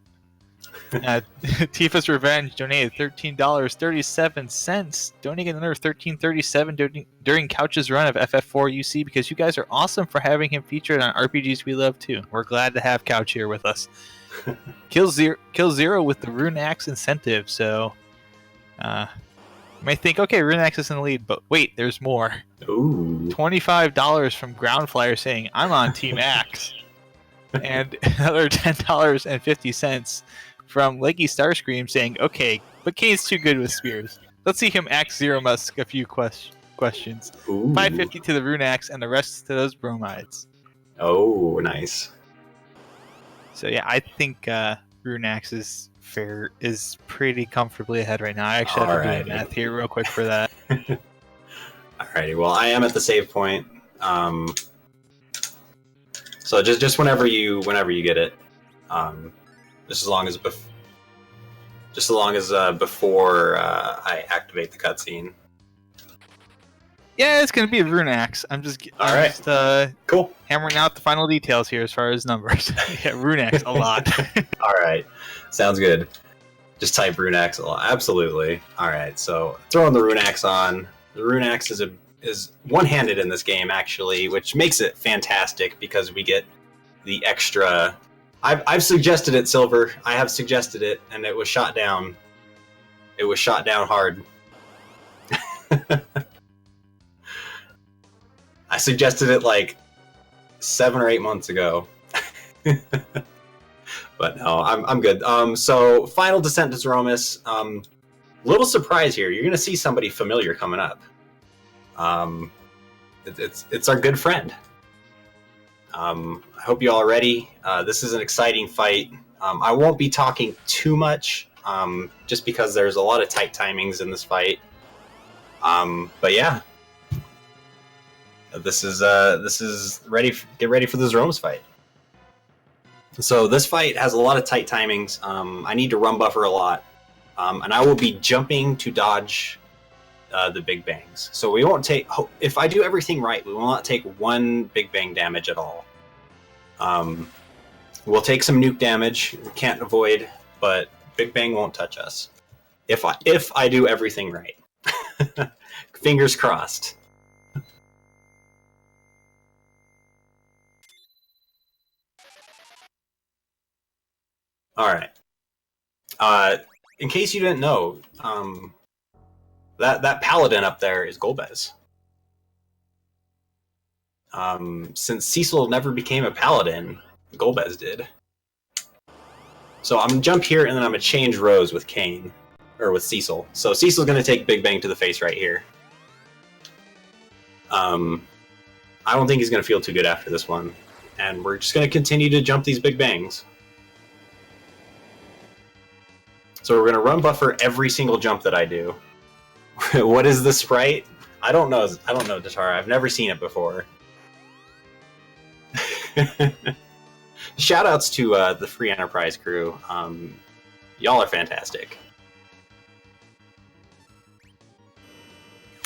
Tifa's Revenge donated $13.37, donating another $13.37 during Couch's run of FF4 UC, because you guys are awesome for having him featured on RPGs we love too. We're glad to have Couch here with us. Kill Zero with the rune axe incentive, so you may think, okay, rune axe is in the lead, but wait, there's more. Ooh. $25 from Ground Flyer saying, I'm on Team Axe. And another $10.50 from Leggy Starscream saying, okay, but Kane's too good with spears. Let's see him axe Zero Musk a few questions. Ooh. $5.50 to the rune axe and the rest to those bromides. Oh, nice. So yeah, I think rune axe is pretty comfortably ahead right now. I actually have to do the math here real quick for that. Alrighty, well, I am at the save point. So just whenever you get it, just as long as before I activate the cutscene. Yeah, it's gonna be a rune axe. I'm just cool, hammering out the final details here as far as numbers. Yeah, rune axe a lot. All right, sounds good. Just type rune axe a lot. Absolutely. All right, so throwing the rune axe on. The rune axe is one-handed in this game actually, which makes it fantastic because we get the extra. I've suggested it, Silver. I have suggested it, and it was shot down. It was shot down hard. I suggested it like 7 or 8 months ago. But no, I'm good. So Final Descent to Zeromus. Little surprise here. You're gonna see somebody familiar coming up. It's our good friend. I hope you all are ready. This is an exciting fight. I won't be talking too much, just because there's a lot of tight timings in this fight. But yeah, this is ready. Get ready for the Zeromus fight. So this fight has a lot of tight timings. I need to run buffer a lot, and I will be jumping to dodge the big bangs. So we won't take. If I do everything right, we will not take 1 big bang damage at all. We'll take some nuke damage. We can't avoid, but big bang won't touch us. If I do everything right. Fingers crossed. All right. In case you didn't know, that paladin up there is Golbez. Since Cecil never became a paladin, Golbez did. So I'm gonna jump here, and then I'm gonna change rows with Kayn, or with Cecil. So Cecil's gonna take Big Bang to the face right here. I don't think he's gonna feel too good after this one, and we're just gonna continue to jump these Big Bangs. So we're gonna run buffer every single jump that I do. What is the sprite? I don't know, Datara. I've never seen it before. Shoutouts to the Free Enterprise crew. Y'all are fantastic.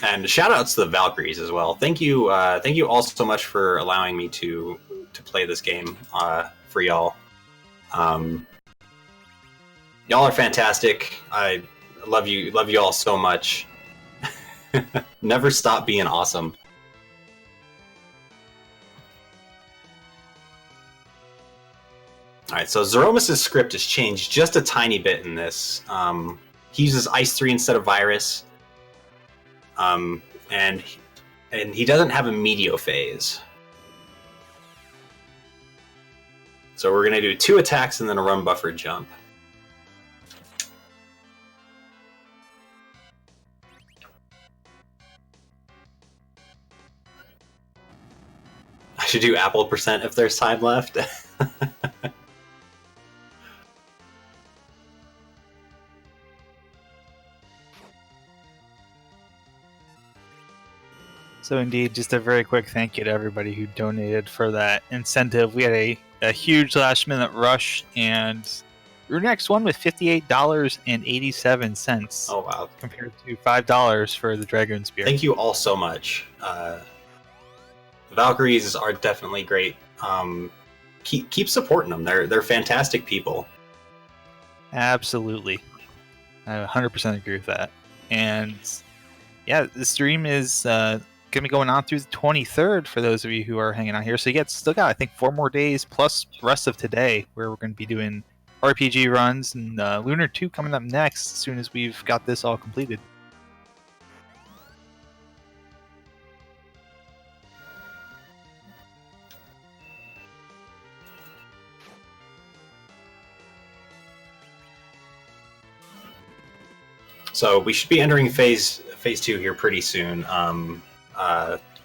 And shoutouts to the Valkyries as well. Thank you all so much for allowing me to play this game for y'all. Y'all are fantastic. I love you all so much. Never stop being awesome. Alright, so Zeromus' script has changed just a tiny bit in this. He uses Ice 3 instead of Virus. And he doesn't have a Meteo phase. So we're going to do 2 attacks and then a run buffer jump. I should do Apple percent if there's time left. So indeed, just a very quick thank you to everybody who donated for that incentive. We had a huge last minute rush, and we're next one with $58.87. Oh wow! Compared to $5 for the Dragoon Spear. Thank you all so much. Valkyries are definitely great. Keep supporting them. They're fantastic people. Absolutely, I 100% agree with that. And yeah, the stream is going to be going on through the 23rd for those of you who are hanging out here. So you still got, I think, 4 more days plus the rest of today where we're going to be doing RPG runs, and Lunar 2 coming up next as soon as we've got this all completed. So we should be entering phase 2 here pretty soon.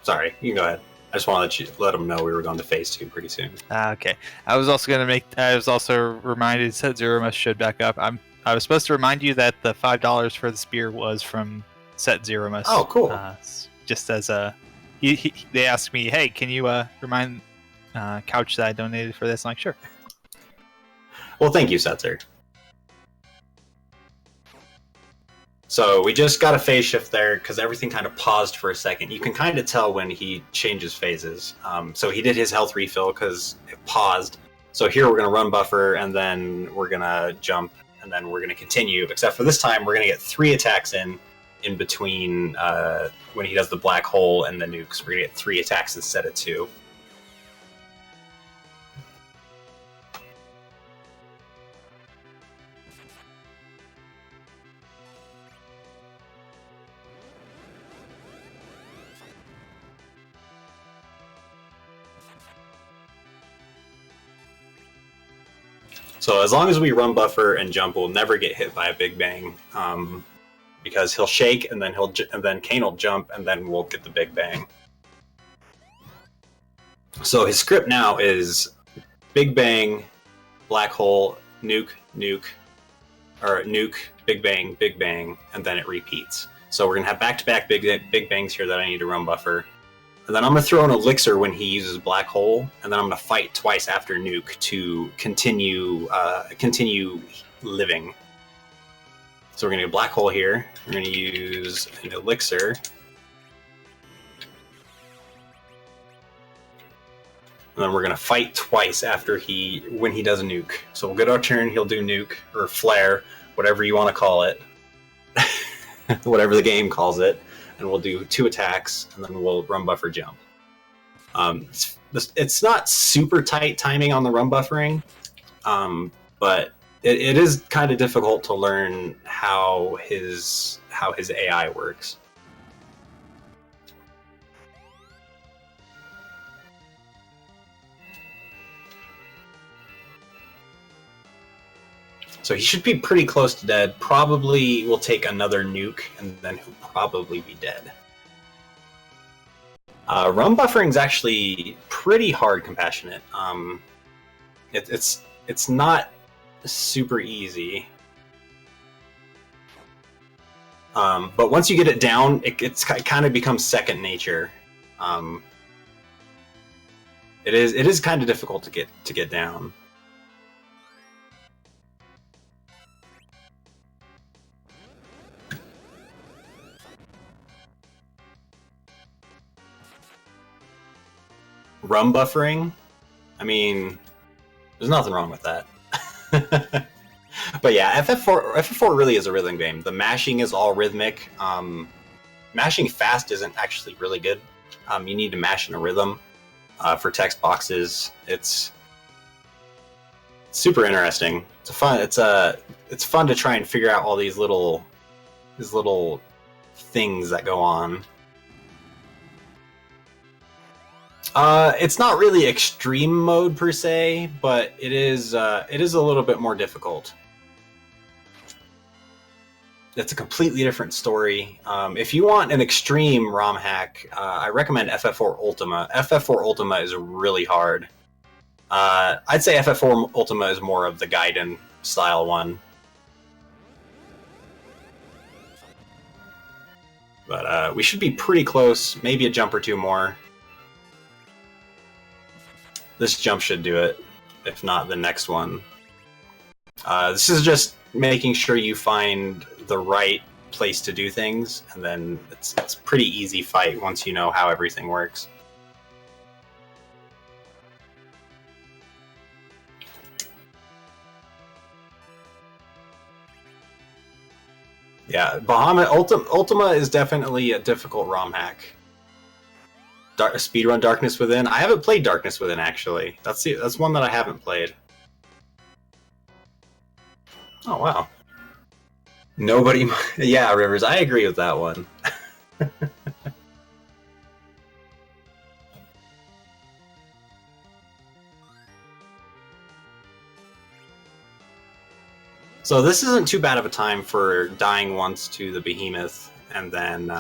Sorry, you can go ahead. I just want to let them know we were going to phase 2 pretty soon. Okay. I was also reminded, Set Zeromus showed back up. I was supposed to remind you that the $5 for the spear was from Set Zeromus. Oh, cool. Just as they asked me, hey, can you remind Couch that I donated for this? I'm like, sure. Well, thank you, Setzer. So we just got a phase shift there because everything kind of paused for a second. You can kind of tell when he changes phases. So he did his health refill because it paused. So here we're going to run buffer, and then we're going to jump, and then we're going to continue. Except for this time, we're going to get 3 attacks in between when he does the black hole and the nukes. We're going to get 3 attacks instead of 2. So as long as we run buffer and jump, we'll never get hit by a Big Bang, because he'll shake and then Kane will jump and then we'll get the Big Bang. So his script now is Big Bang, Black Hole, Nuke, Nuke, or Nuke, Big Bang, and then it repeats. So we're gonna have back-to-back Big Bangs here that I need to run buffer. And then I'm going to throw an Elixir when he uses Black Hole, and then I'm going to fight twice after Nuke to continue living. So we're going to get Black Hole here. We're going to use an Elixir. And then we're going to fight twice after when he does a Nuke. So we'll get our turn, he'll do Nuke, or Flare, whatever you want to call it. Whatever the game calls it. And we'll do 2 attacks, and then we'll run buffer jump. It's not super tight timing on the run buffering, but it is kind of difficult to learn how his AI works. So he should be pretty close to dead. Probably will take another nuke, and then he'll probably be dead. Run buffering is actually pretty hard compassionate. It's not super easy. But once you get it down, it kind of becomes second nature. It is kind of difficult to get down. Rum buffering, I mean, there's nothing wrong with that. But yeah, FF4 really is a rhythm game. The mashing is all rhythmic. Mashing fast isn't actually really good. You need to mash in a rhythm. For text boxes, it's super interesting. It's fun to try and figure out all these little things that go on. It's not really extreme mode per se, but it is a little bit more difficult. It's a completely different story. If you want an extreme ROM hack, I recommend FF4 Ultima. FF4 Ultima is really hard. I'd say FF4 Ultima is more of the Gaiden style one. But we should be pretty close, maybe a jump or two more. This jump should do it, if not the next one. This is just making sure you find the right place to do things, and then it's a pretty easy fight once you know how everything works. Yeah, Bahamut Ultima is definitely a difficult ROM hack. Speedrun Darkness Within. I haven't played Darkness Within, actually. That's one that I haven't played. Oh, wow. Nobody... Yeah, Rivers, I agree with that one. So this isn't too bad of a time for dying once to the Behemoth, and then...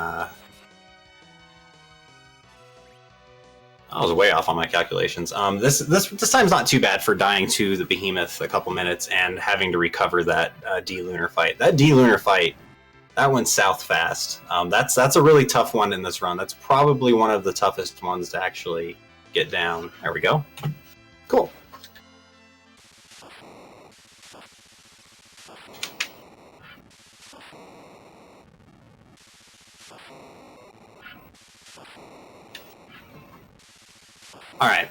I was way off on my calculations. This time's not too bad for dying to the Behemoth a couple minutes and having to recover that D-Lunar fight. That D-Lunar fight, that went south fast. That's a really tough one in this run. That's probably one of the toughest ones to actually get down. There we go. Cool. All right,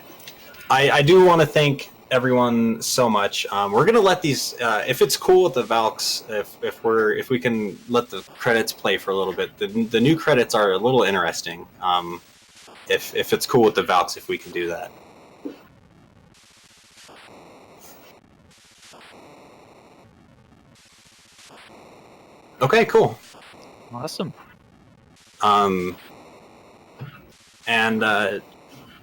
I do want to thank everyone so much. We're gonna let these, if it's cool with the Valks, if we can let the credits play for a little bit. The new credits are a little interesting. If it's cool with the Valks, if we can do that. Okay, cool. Awesome. And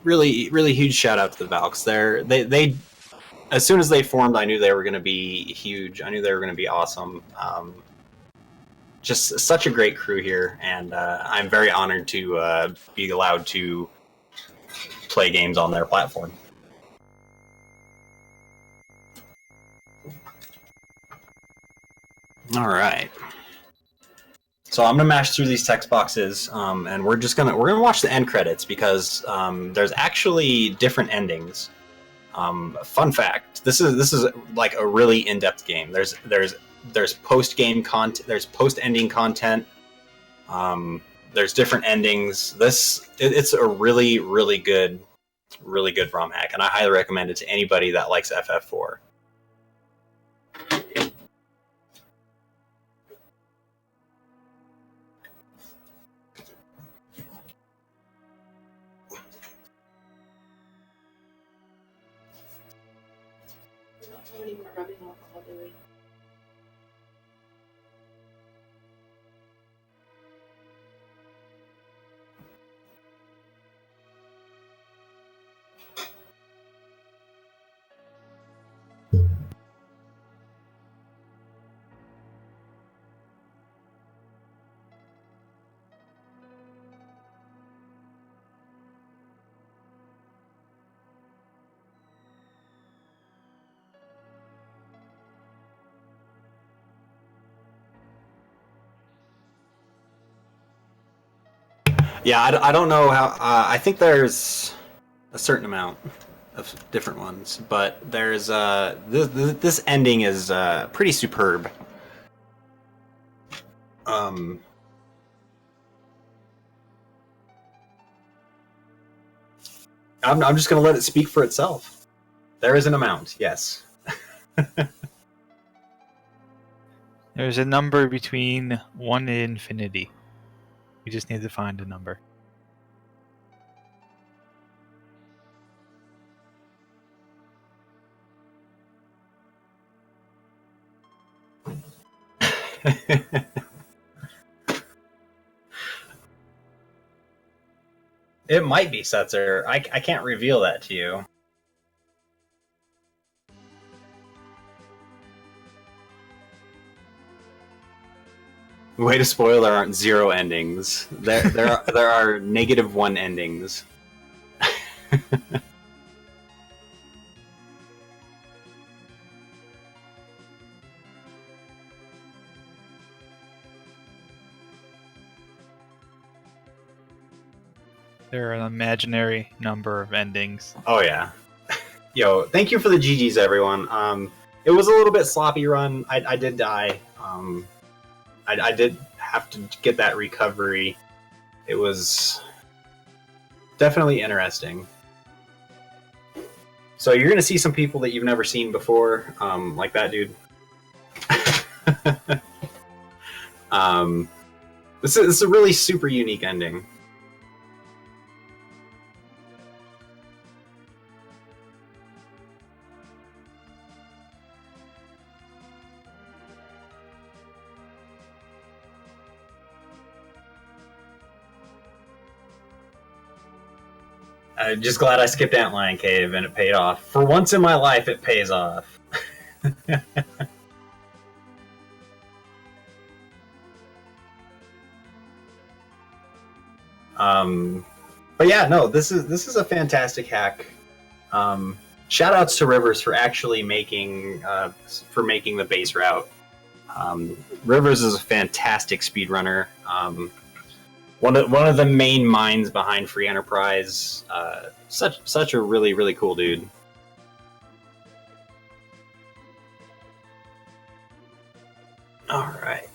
really huge shout out to the Valks. as soon as they formed, I knew they were going to be huge. I knew they were going to be awesome. Just such a great crew here, and I'm very honored to be allowed to play games on their platform. All right. So I'm gonna mash through these text boxes, and we're gonna watch the end credits because there's actually different endings. Fun fact: this is like a really in-depth game. There's post-game content. There's post-ending content. There's different endings. It's a really good ROM hack, and I highly recommend it to anybody that likes FF4. Yeah, I don't know how. I think there's a certain amount of different ones, but there's this ending is pretty superb. I'm just gonna let it speak for itself. There is an amount, yes. There's a number between 1 and infinity. We just need to find a number. It might be Setzer. I can't reveal that to you. Way to spoil, there aren't 0 endings. There are -1 endings. There are an imaginary number of endings. Oh yeah. Yo, thank you for the GGs, everyone. It was a little bit sloppy run. I did die. I did have to get that recovery. It was definitely interesting. So you're gonna see some people that you've never seen before, like that dude. This is a really super unique ending. I'm just glad I skipped Antlion Cave and it paid off. For once in my life, it pays off. But yeah, no, this is a fantastic hack. Shout outs to Rivers for actually making the base route. Rivers is a fantastic speedrunner. One of the main minds behind Free Enterprise. Such a really cool dude. All right.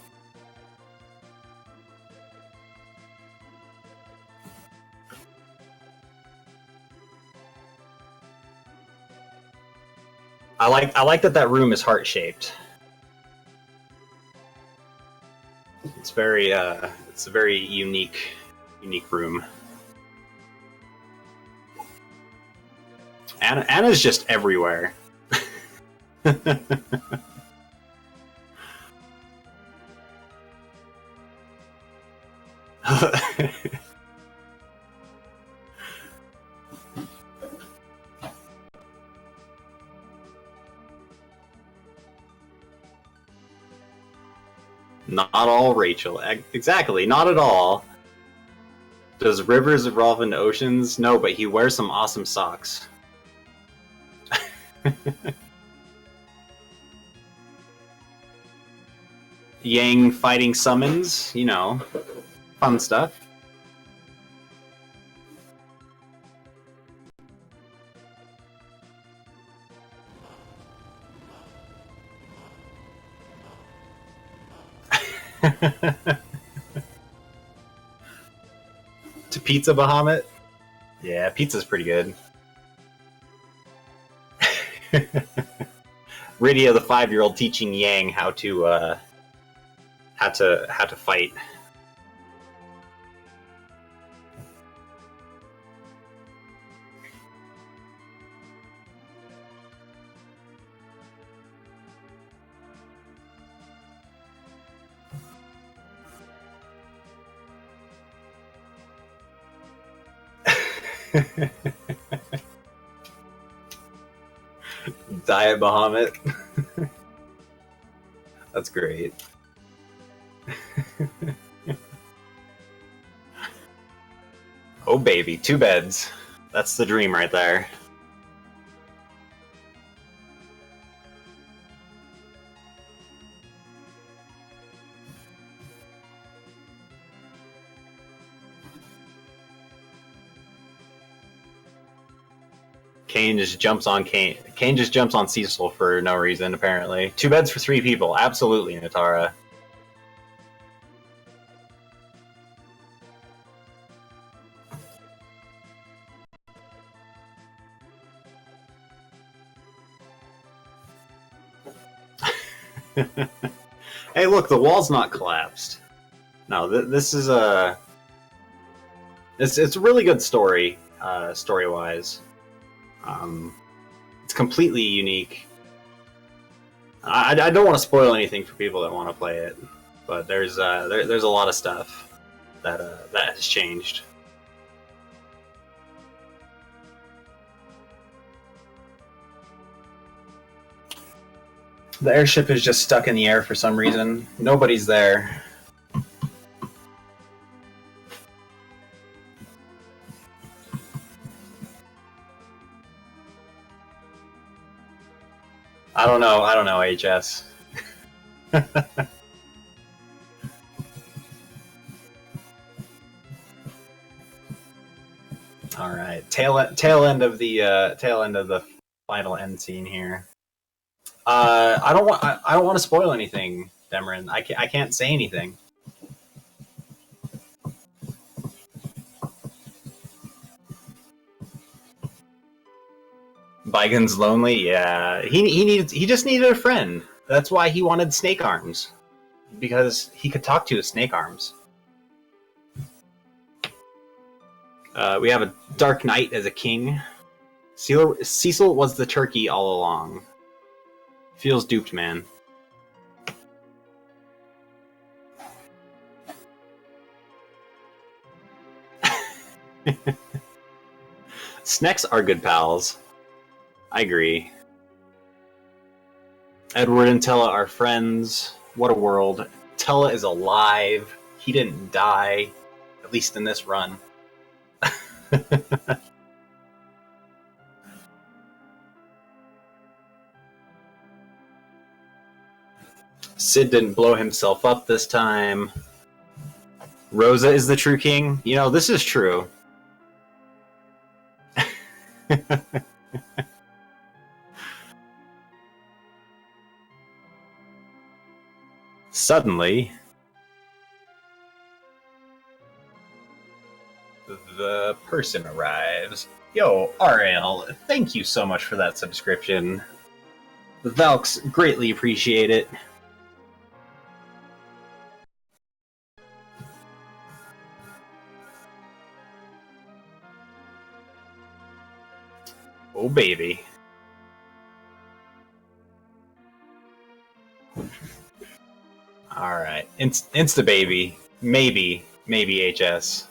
I like that room is heart shaped. It's a very unique room. Anna's just everywhere. Not all Rachel. Exactly, not at all. Does rivers evolve into oceans? No, but he wears some awesome socks. Yang fighting summons, you know, fun stuff. To Pizza Bahamut? Yeah, pizza's pretty good. Rydia, the 5-year-old, teaching Yang how to fight. Diet Bahamut. That's great. Oh baby, 2 beds. That's the dream right there. Kane just jumps on Kane. Kane just jumps on Cecil for no reason, apparently. 2 beds for 3 people. Absolutely, Natara. Hey, look, the wall's not collapsed. No, this is a... It's a really good story, story-wise. It's completely unique. I don't want to spoil anything for people that want to play it, but there's a lot of stuff that has changed. The airship is just stuck in the air for some reason. Nobody's there. I don't know, HS. All right, tail end of the final end scene here. I don't want to spoil anything, Demerin. I can't say anything. Bigon's lonely. Yeah, he just needed a friend. That's why he wanted snake arms, because he could talk to his snake arms. We have a Dark Knight as a king. Cecil was the turkey all along. Feels duped, man. Snecks are good pals. I agree. Edward and Tella are friends. What a world. Tella is alive. He didn't die. At least in this run. Sid didn't blow himself up this time. Rosa is the true king. You know, this is true. Suddenly, the person arrives. Yo, RL, thank you so much for that subscription. The Valks greatly appreciate it. Oh, baby. Alright. Insta baby. Maybe HS.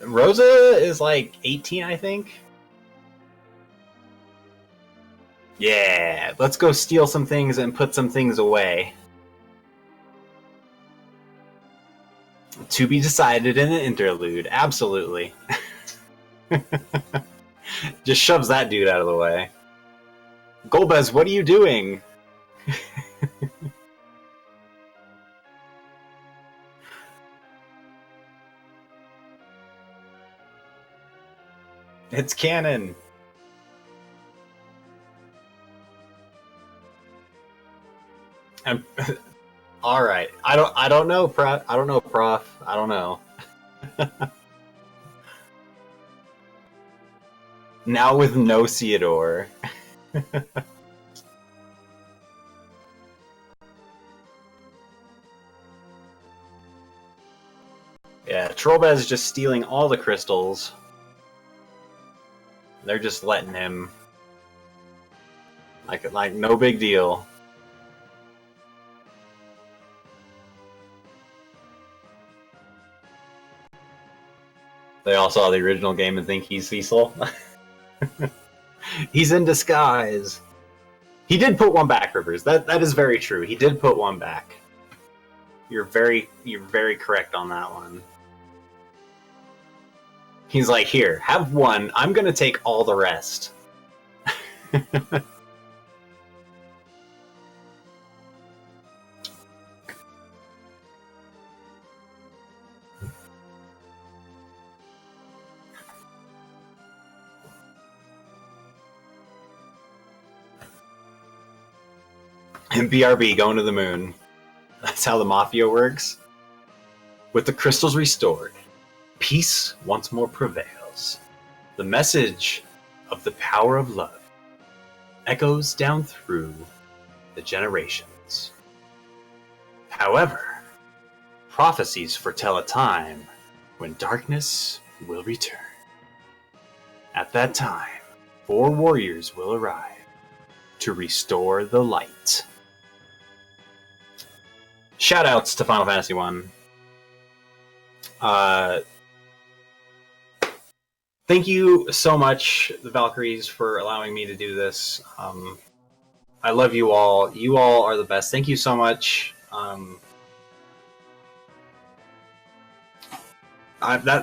Rosa is like 18, I think. right, let's go steal some things and put some things away. To be decided in an interlude, absolutely. Just shoves that dude out of the way. Golbez, what are you doing? It's canon. I'm all right. I don't know, Prof. I don't know, Prof. I don't know. Now with no Theodore. Yeah, Trollbez is just stealing all the crystals. They're just letting him, like no big deal. They all saw the original game and think he's Cecil. He's in disguise. He did put one back, Rivers. That is very true. He did put one back. You're very correct on that one. He's like, here, have one. I'm gonna take all the rest. And BRB going to the moon. That's how the Mafia works. With the crystals restored, peace once more prevails. The message of the power of love echoes down through the generations. However, prophecies foretell a time when darkness will return. At that time, 4 warriors will arrive to restore the light. Shoutouts to Final Fantasy 1. Thank you so much, the Valkyries, for allowing me to do this. I love you all. You all are the best. Thank you so much. That